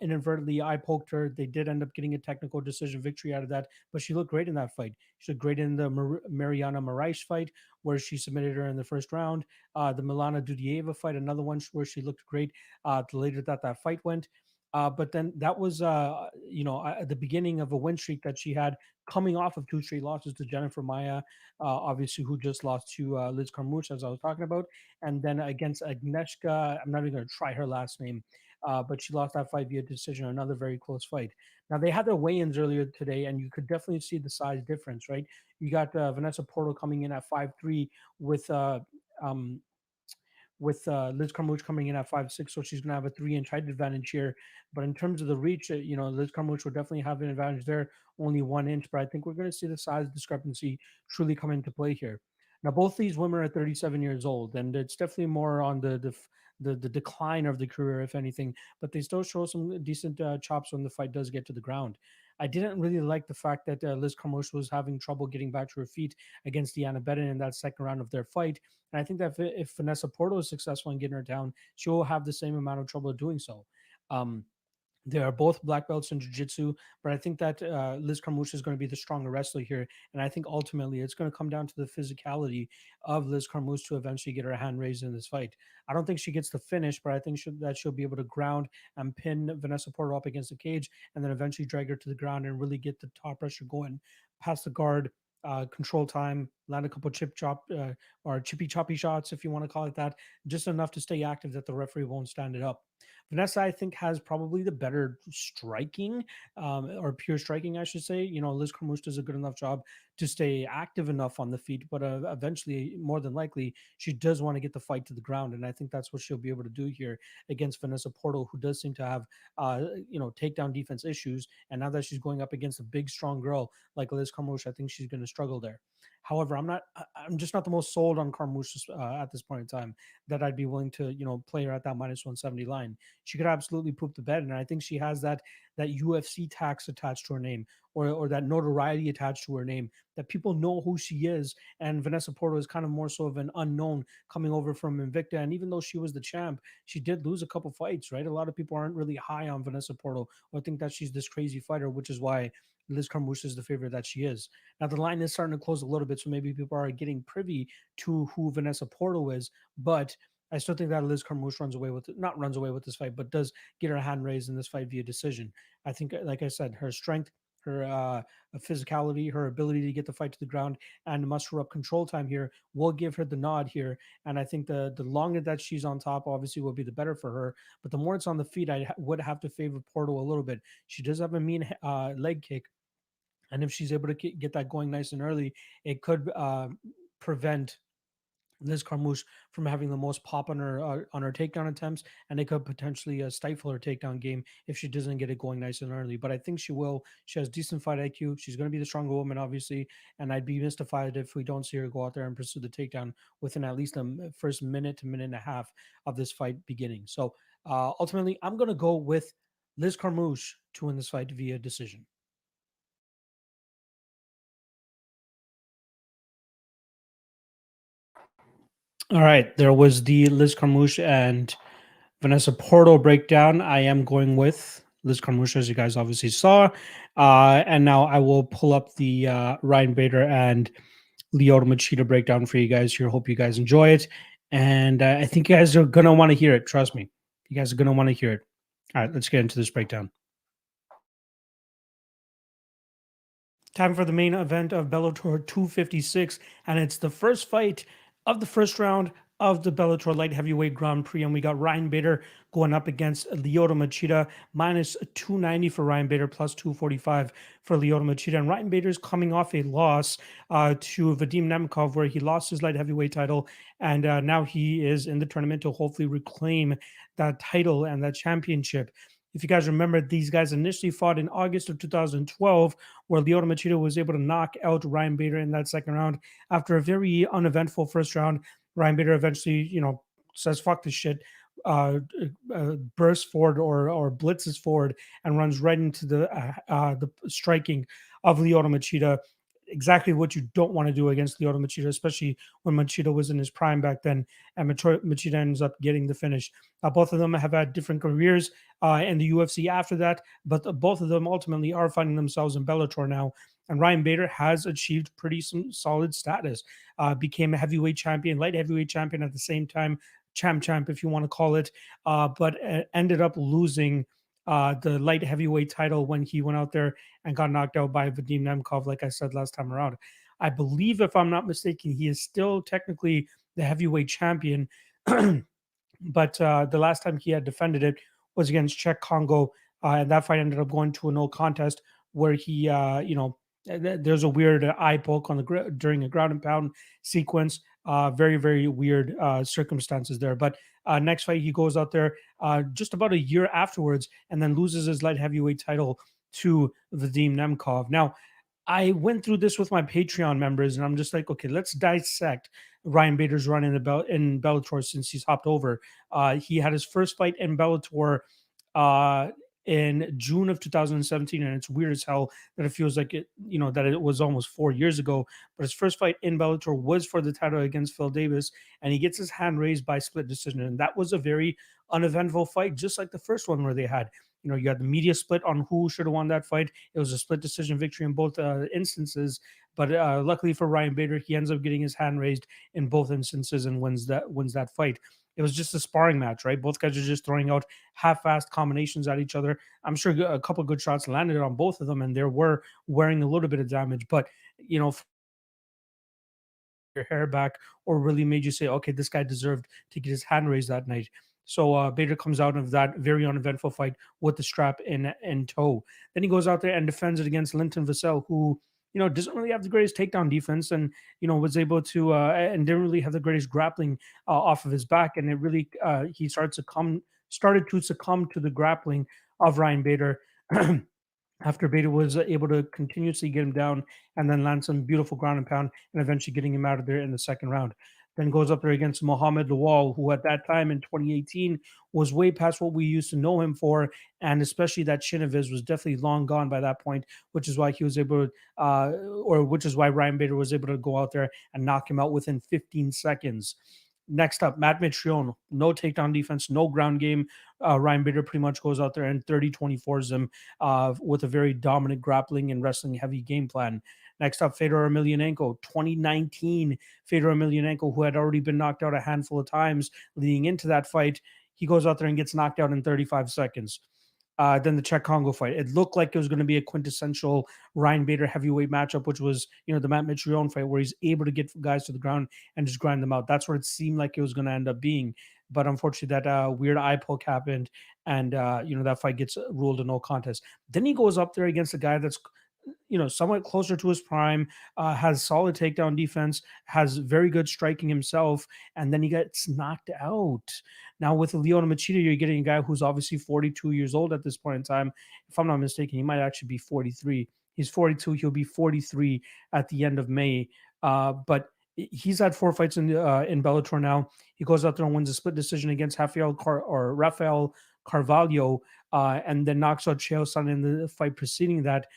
inadvertently eye poked her. They did end up getting a technical decision victory out of that, but she looked great in that fight. She looked great in the Mariana Moraes fight, where she submitted her in the first round. The Milana Dudieva fight, another one where she looked great the later that fight went. But then that was, the beginning of a win streak that she had, coming off of 2 straight losses to Jennifer Maya, obviously, who just lost to Liz Carmouche, as I was talking about. And then against Agnieszka, I'm not even going to try her last name, but she lost that fight via decision, another very close fight. Now, they had their weigh-ins earlier today, and you could definitely see the size difference, right? You got Vanessa Porto coming in at 5'3", with um, Liz Carmouche coming in at 5'6", so she's going to have a 3-inch height advantage here. But in terms of the reach, Liz Carmouche will definitely have an advantage there, only 1 inch. But I think we're going to see the size discrepancy truly come into play here. Now, both these women are 37 years old, and it's definitely more on the decline of the career, if anything. But they still show some decent chops when the fight does get to the ground. I didn't really like the fact that Liz Carmouche was having trouble getting back to her feet against Deanna Beden in that second round of their fight. And I think that if Vanessa Porto is successful in getting her down, she will have the same amount of trouble doing so. Um, they are both black belts in jiu-jitsu, but I think that Liz Carmouche is going to be the stronger wrestler here. And I think ultimately it's going to come down to the physicality of Liz Carmouche to eventually get her hand raised in this fight. I don't think she gets the finish, but I think that she'll be able to ground and pin Vanessa Porto up against the cage, and then eventually drag her to the ground and really get the top pressure going past the guard. Control time, land a couple or chippy choppy shots, if you want to call it that, just enough to stay active that the referee won't stand it up. Vanessa, I think, has probably the better striking, or pure striking, I should say. Liz Carmouche does a good enough job to stay active enough on the feet, but eventually, more than likely, she does want to get the fight to the ground, and I think that's what she'll be able to do here against Vanessa Porto, who does seem to have, takedown defense issues. And now that she's going up against a big, strong girl like Liz Carmouche, I think she's going to struggle there. However, I'm just not the most sold on Carmouche at this point in time, that I'd be willing to, play her at that minus 170 line. She could absolutely poop the bed, and I think she has that UFC tax attached to her name, or that notoriety attached to her name, that people know who she is. And Vanessa Porto is kind of more so of an unknown coming over from Invicta. And even though she was the champ, she did lose a couple fights, right? A lot of people aren't really high on Vanessa Porto, or think that she's this crazy fighter, which is why Liz Carmouche is the favorite that she is. Now, the line is starting to close a little bit, so maybe people are getting privy to who Vanessa Porto is, but I still think that Liz Carmouche not runs away with this fight, but does get her hand raised in this fight via decision. I think, like I said, her strength, her physicality, her ability to get the fight to the ground, and muster up control time here will give her the nod here. And I think the longer that she's on top, obviously, will be the better for her. But the more it's on the feet, I would have to favor Porto a little bit. She does have a mean leg kick, and if she's able to get that going nice and early, it could prevent Liz Carmouche from having the most pop on her takedown attempts, and it could potentially stifle her takedown game if she doesn't get it going nice and early. But I think she will. She has decent fight IQ. She's going to be the stronger woman, obviously, and I'd be mystified if we don't see her go out there and pursue the takedown within at least the first minute to minute and a half of this fight beginning. So ultimately, I'm going to go with Liz Carmouche to win this fight via decision. All right, there was the Liz Carmouche and Vanessa Porto breakdown. I am going with Liz Carmouche, as you guys obviously saw. And now I will pull up the Ryan Bader and Lyoto Machida breakdown for you guys here. Hope you guys enjoy it. And I think you guys are going to want to hear it. Trust me. You guys are going to want to hear it. All right, let's get into this breakdown. Time for the main event of Bellator 256, and it's the first fight of the first round of the Bellator Light Heavyweight Grand Prix, and we got Ryan Bader going up against Lyoto Machida, minus 290 for Ryan Bader, plus 245 for Lyoto Machida. And Ryan Bader's coming off a loss to Vadim Nemkov, where he lost his light heavyweight title, and now he is in the tournament to hopefully reclaim that title and that championship. If you guys remember, these guys initially fought in August of 2012, where Lyoto Machida was able to knock out Ryan Bader in that second round after a very uneventful first round. Ryan Bader eventually, says fuck this shit, bursts forward or blitzes forward and runs right into the striking of Lyoto Machida. Exactly what you don't want to do against Lyoto Machida, especially when Machida was in his prime back then, and Machida ends up getting the finish. Both of them have had different careers in the UFC after that, but both of them ultimately are finding themselves in Bellator now. And Ryan Bader has achieved pretty some solid status. Became a heavyweight champion, light heavyweight champion at the same time, champ, if you want to call it, but ended up losing the light heavyweight title when he went out there and got knocked out by Vadim Nemkov, like I said last time around. I believe, if I'm not mistaken, he is still technically the heavyweight champion. But the last time he had defended it was against Czech Congo, and that fight ended up going to a no contest where he, there's a weird eye poke on the during a ground and pound sequence. Very, very weird circumstances there. But next fight, he goes out there just about a year afterwards and then loses his light heavyweight title to Vadim Nemkov. Now, I went through this with my Patreon members, and I'm just like, okay, let's dissect Ryan Bader's run in Bellator since he's hopped over. He had his first fight in Bellator uh, in June of 2017, and it's weird as hell that it feels like that it was almost 4 years ago. But his first fight in Bellator was for the title against Phil Davis, and he gets his hand raised by split decision, and that was a very uneventful fight, just like the first one where they had. You had the media split on who should have won that fight. It was a split decision victory in both instances. But luckily for Ryan Bader, he ends up getting his hand raised in both instances and wins that fight. It was just a sparring match, right? Both guys are just throwing out half-assed combinations at each other. I'm sure a couple good shots landed on both of them, and they were wearing a little bit of damage. But your hair back, or really made you say, okay, this guy deserved to get his hand raised that night. So Bader comes out of that very uneventful fight with the strap in tow. Then he goes out there and defends it against Linton Vassell, who doesn't really have the greatest takedown defense, and was able to and didn't really have the greatest grappling off of his back, and it really he started to succumb to the grappling of Ryan Bader. After Bader was able to continuously get him down and then land some beautiful ground and pound and eventually getting him out of there in the second round. Then goes up there against Mohamed Lawal, who at that time in 2018 was way past what we used to know him for. And especially that chin of his was definitely long gone by that point, which is why he was able to, which is why Ryan Bader was able to go out there and knock him out within 15 seconds. Next up, Matt Mitrione, no takedown defense, no ground game. Ryan Bader pretty much goes out there and 30-24s him with a very dominant grappling and wrestling heavy game plan. Next up, Fedor Emelianenko, 2019. Fedor Emelianenko, who had already been knocked out a handful of times leading into that fight, he goes out there and gets knocked out in 35 seconds. Then the Czech Congo fight. It looked like it was going to be a quintessential Ryan Bader heavyweight matchup, which was, the Matt Mitrione fight, where he's able to get guys to the ground and just grind them out. That's what it seemed like it was going to end up being. But unfortunately, that weird eye poke happened, and that fight gets ruled a no contest. Then he goes up there against a guy that's somewhat closer to his prime, has solid takedown defense, has very good striking himself, and then he gets knocked out. Now with Lyoto Machida, you're getting a guy who's obviously 42 years old at this point in time. If I'm not mistaken, he might actually be 43. He's 42. He'll be 43 at the end of May. But he's had 4 fights in Bellator now. He goes out there and wins a split decision against Rafael Carvalho, and then knocks out Chael Sonnen in the fight preceding that.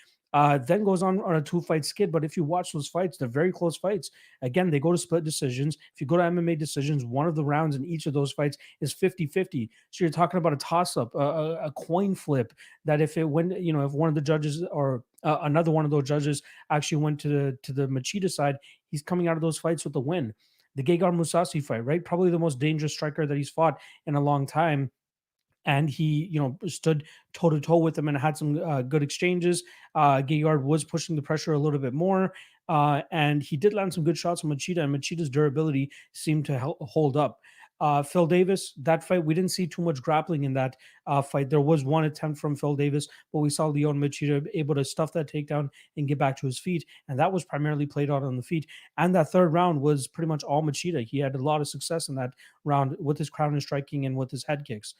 Then goes on a 2-fight skid. But if you watch those fights, they're very close fights. Again, they go to split decisions. If you go to MMA decisions, one of the rounds in each of those fights is 50-50. So you're talking about a toss-up, a coin flip, that if it went, if one of the judges or another one of those judges actually went to the Machida side, he's coming out of those fights with the win. The Gegard Mousasi fight, right? Probably the most dangerous striker that he's fought in a long time. And he, stood toe-to-toe with him and had some good exchanges. Gegard was pushing the pressure a little bit more, and he did land some good shots on Machida, and Machida's durability seemed to hold up. Phil Davis, that fight, we didn't see too much grappling in that fight. There was one attempt from Phil Davis, but we saw Leon Machida able to stuff that takedown and get back to his feet, and that was primarily played out on the feet. And that third round was pretty much all Machida. He had a lot of success in that round with his crown and striking and with his head kicks.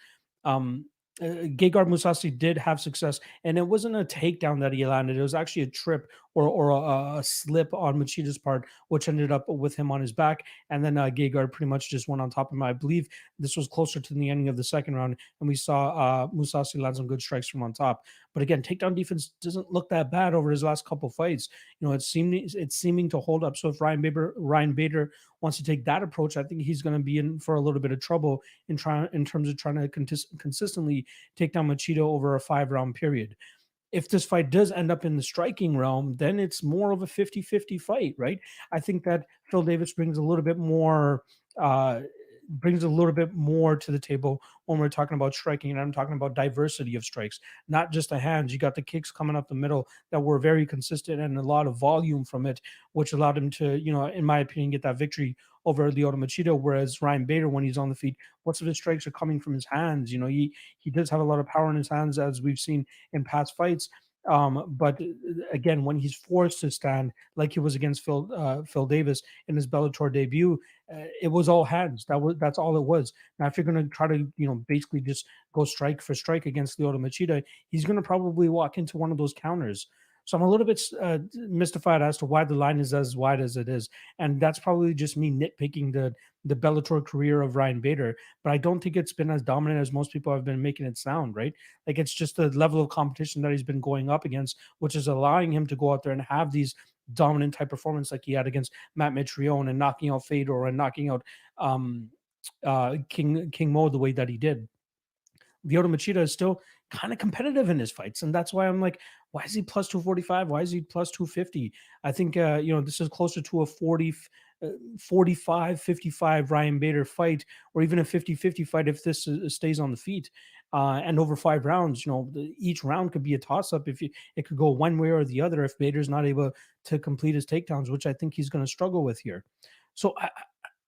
Gegard Mousasi did have success, and it wasn't a takedown that he landed. It was actually a trip or a slip on Machida's part, which ended up with him on his back. And then Gegard pretty much just went on top of him. I believe this was closer to the ending of the second round, and we saw Mousasi land some good strikes from on top. But again, takedown defense doesn't look that bad over his last couple fights. It's seeming to hold up. So if Ryan Bader wants to take that approach, I think he's going to be in for a little bit of trouble in terms of trying to consistently take down Machida over a 5-round period. If this fight does end up in the striking realm, then it's more of a 50-50 fight, right? I think that Phil Davis brings a little bit more to the table when we're talking about striking, and I'm talking about diversity of strikes, not just the hands. You got the kicks coming up the middle that were very consistent and a lot of volume from it, which allowed him to, in my opinion, get that victory over Lyoto Machida. Whereas Ryan Bader, when he's on the feet, most of his strikes are coming from his hands. He does have a lot of power in his hands, as we've seen in past fights. But again, when he's forced to stand like he was against Phil Davis in his Bellator debut, it was all hands. That's all it was. Now, if you're going to try to basically just go strike for strike against Lyoto Machida, he's going to probably walk into one of those counters. So I'm a little bit mystified as to why the line is as wide as it is, and that's probably just me nitpicking the Bellator career of Ryan Bader. But I don't think it's been as dominant as most people have been making it sound. Right? Like, it's just the level of competition that he's been going up against, which is allowing him to go out there and have these dominant type performance like he had against Matt Mitrione and knocking out Fedor and knocking out King Mo the way that he did. Lyoto Machida is still kind of competitive in his fights, and that's why I'm like, why is he plus 245? Why is he plus 250? I think this is closer to a 45-55 Ryan Bader fight, or even a 50-50 fight if this stays on the feet. And over 5 rounds, each round could be a toss-up. It could go one way or the other if Bader's not able to complete his takedowns, which I think he's going to struggle with here. So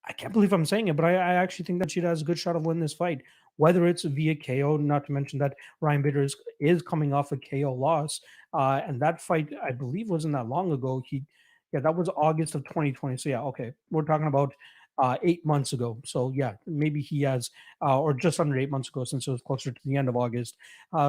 I can't believe I'm saying it, but I actually think that Cheetah has a good shot of winning this fight, whether it's via KO, not to mention that Ryan Bader is coming off a KO loss. And that fight, I believe, wasn't that long ago. That was August of 2020. So, yeah, okay. We're talking about 8 months ago. So, yeah, maybe he has, or just under 8 months ago, since it was closer to the end of August.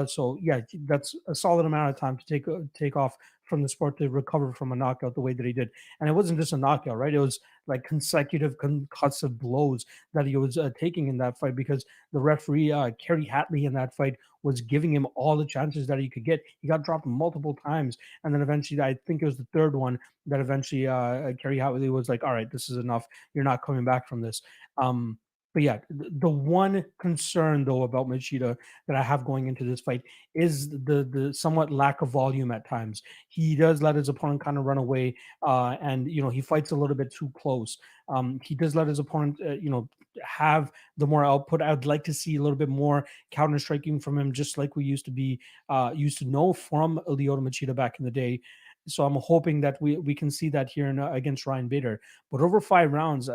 So, yeah, that's a solid amount of time to take off from the sport to recover from a knockout the way that he did. And it wasn't just a knockout, right? It was like consecutive concussive blows that he was taking in that fight, because the referee, Kerry Hatley, in that fight was giving him all the chances that he could get. He got dropped multiple times. And then eventually, I think it was the third one that eventually Kerry Hatley was like, all right, this is enough. You're not coming back from this. But yeah, the one concern though about Machida that I have going into this fight is the somewhat lack of volume at times. He does let his opponent kind of run away, and he fights a little bit too close. He does let his opponent, have the more output. I'd like to see a little bit more counter striking from him, just like we used to know from Lyoto Machida back in the day. So I'm hoping that we can see that here against Ryan Bader. But over 5 rounds,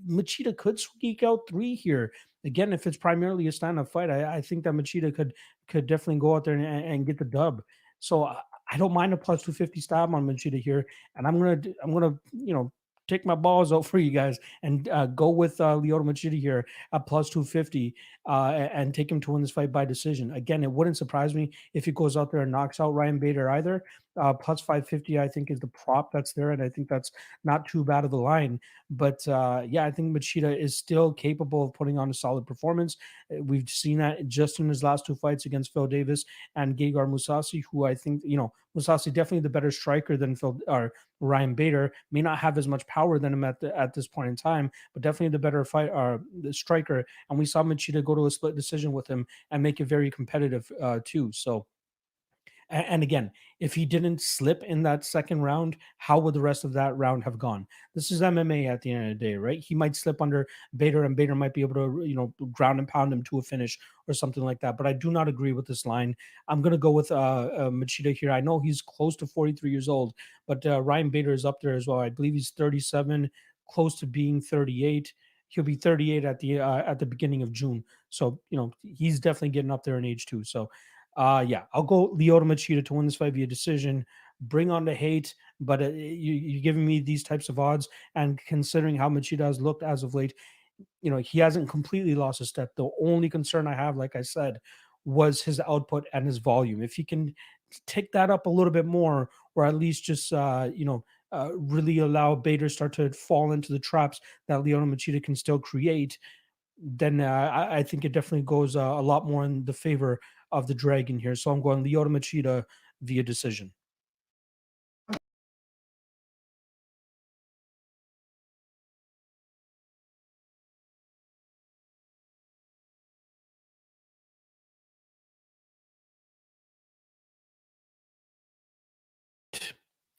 Machida could squeak out 3 here. Again, if it's primarily a stand-up fight, I think that Machida could definitely go out there and get the dub. So I don't mind a plus 250 stab on Machida here, and I'm gonna take my balls out for you guys and go with Lyoto Machida here at plus 250 and take him to win this fight by decision. Again, it wouldn't surprise me if he goes out there and knocks out Ryan Bader either. Plus 550, I think, is the prop that's there, and I think that's not too bad of a line. But yeah, I think Machida is still capable of putting on a solid performance. We've seen that just in his last 2 fights against Phil Davis and Gegard Mousasi, who I think, Mousasi definitely the better striker than Ryan Bader. May not have as much power than him at this point in time, but definitely the better the striker. And we saw Machida go to a split decision with him and make it very competitive too. So And again, if he didn't slip in that second round, how would the rest of that round have gone? This is MMA at the end of the day, right? He might slip under Bader, and Bader might be able to, ground and pound him to a finish or something like that. But I do not agree with this line. I'm going to go with Machida here. I know he's close to 43 years old, but Ryan Bader is up there as well. I believe he's 37, close to being 38. He'll be 38 at the beginning of June. So, he's definitely getting up there in age too. So, yeah, I'll go Lyoto Machida to win this fight via decision. Bring on the hate, but you're giving me these types of odds, and considering how Machida has looked as of late, he hasn't completely lost a step. The only concern I have, like I said, was his output and his volume. If he can take that up a little bit more, or at least just really allow Bader start to fall into the traps that Lyoto Machida can still create, then I think it definitely goes a lot more in the favor of the Dragon here. So I'm going Lyoto Machida via decision.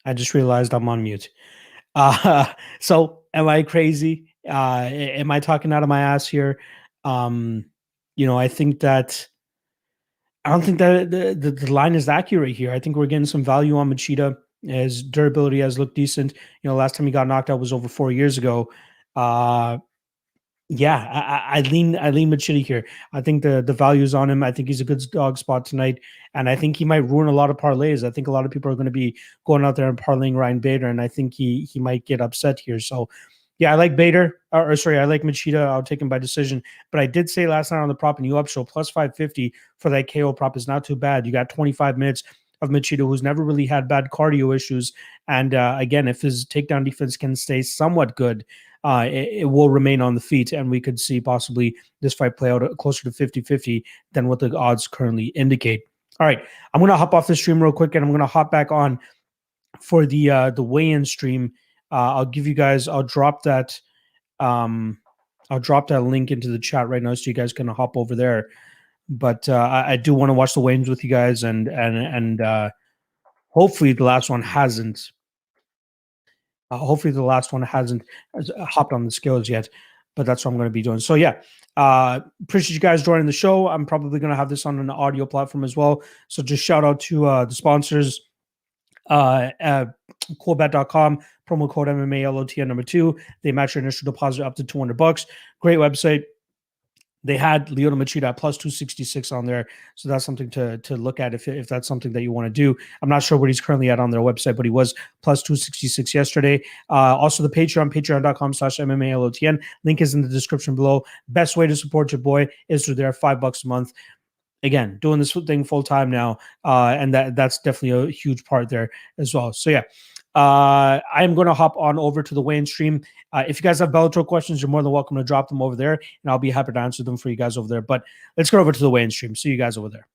I just realized I'm on mute. So am I crazy? Am I talking out of my ass here? Um, I think that I don't think that the line is accurate here. I think we're getting some value on Machida. His durability has looked decent. Last time he got knocked out was over 4 years ago. Uh, Yeah, I lean Machida here. I think the value's on him. I think he's a good dog spot tonight, and I think he might ruin a lot of parlays. I think a lot of people are going to be going out there and parlaying Ryan Bader, and I think he might get upset here. So, yeah, I like Bader, or sorry, I like Machida. I'll take him by decision. But I did say last night on the prop and you up show plus 550 for that KO prop is not too bad. You got 25 minutes of Machida, who's never really had bad cardio issues, and again, if his takedown defense can stay somewhat good, it will remain on the feet, and we could see possibly this fight play out closer to 50-50 than what the odds currently indicate. All right, I'm going to hop off the stream real quick, and I'm going to hop back on for the weigh-in stream. I'll give you guys. I'll drop that link into the chat right now, so you guys can hop over there. But I do want to watch the weigh-ins with you guys, and hopefully the last one hasn't. Hopefully, the last one hasn't hopped on the scales yet, but that's what I'm going to be doing. So, yeah, appreciate you guys joining the show. I'm probably going to have this on an audio platform as well. So, just shout out to the sponsors, Coolbet.com, promo code MMALOTN number 2. They match your initial deposit up to $200. Great website. They had Lyoto Machida at plus 266 on there. So that's something to look at if that's something that you want to do. I'm not sure what he's currently at on their website, but he was plus 266 yesterday. Also, the Patreon, patreon.com/MMALOTN. Link is in the description below. Best way to support your boy is through there, $5 a month. Again, doing this thing full time now, and that's definitely a huge part there as well. So, yeah. I am going to hop on over to the weigh-in stream. If you guys have Bellator questions, you're more than welcome to drop them over there, and I'll be happy to answer them for you guys over there. But let's go over to the weigh-in stream. See you guys over there.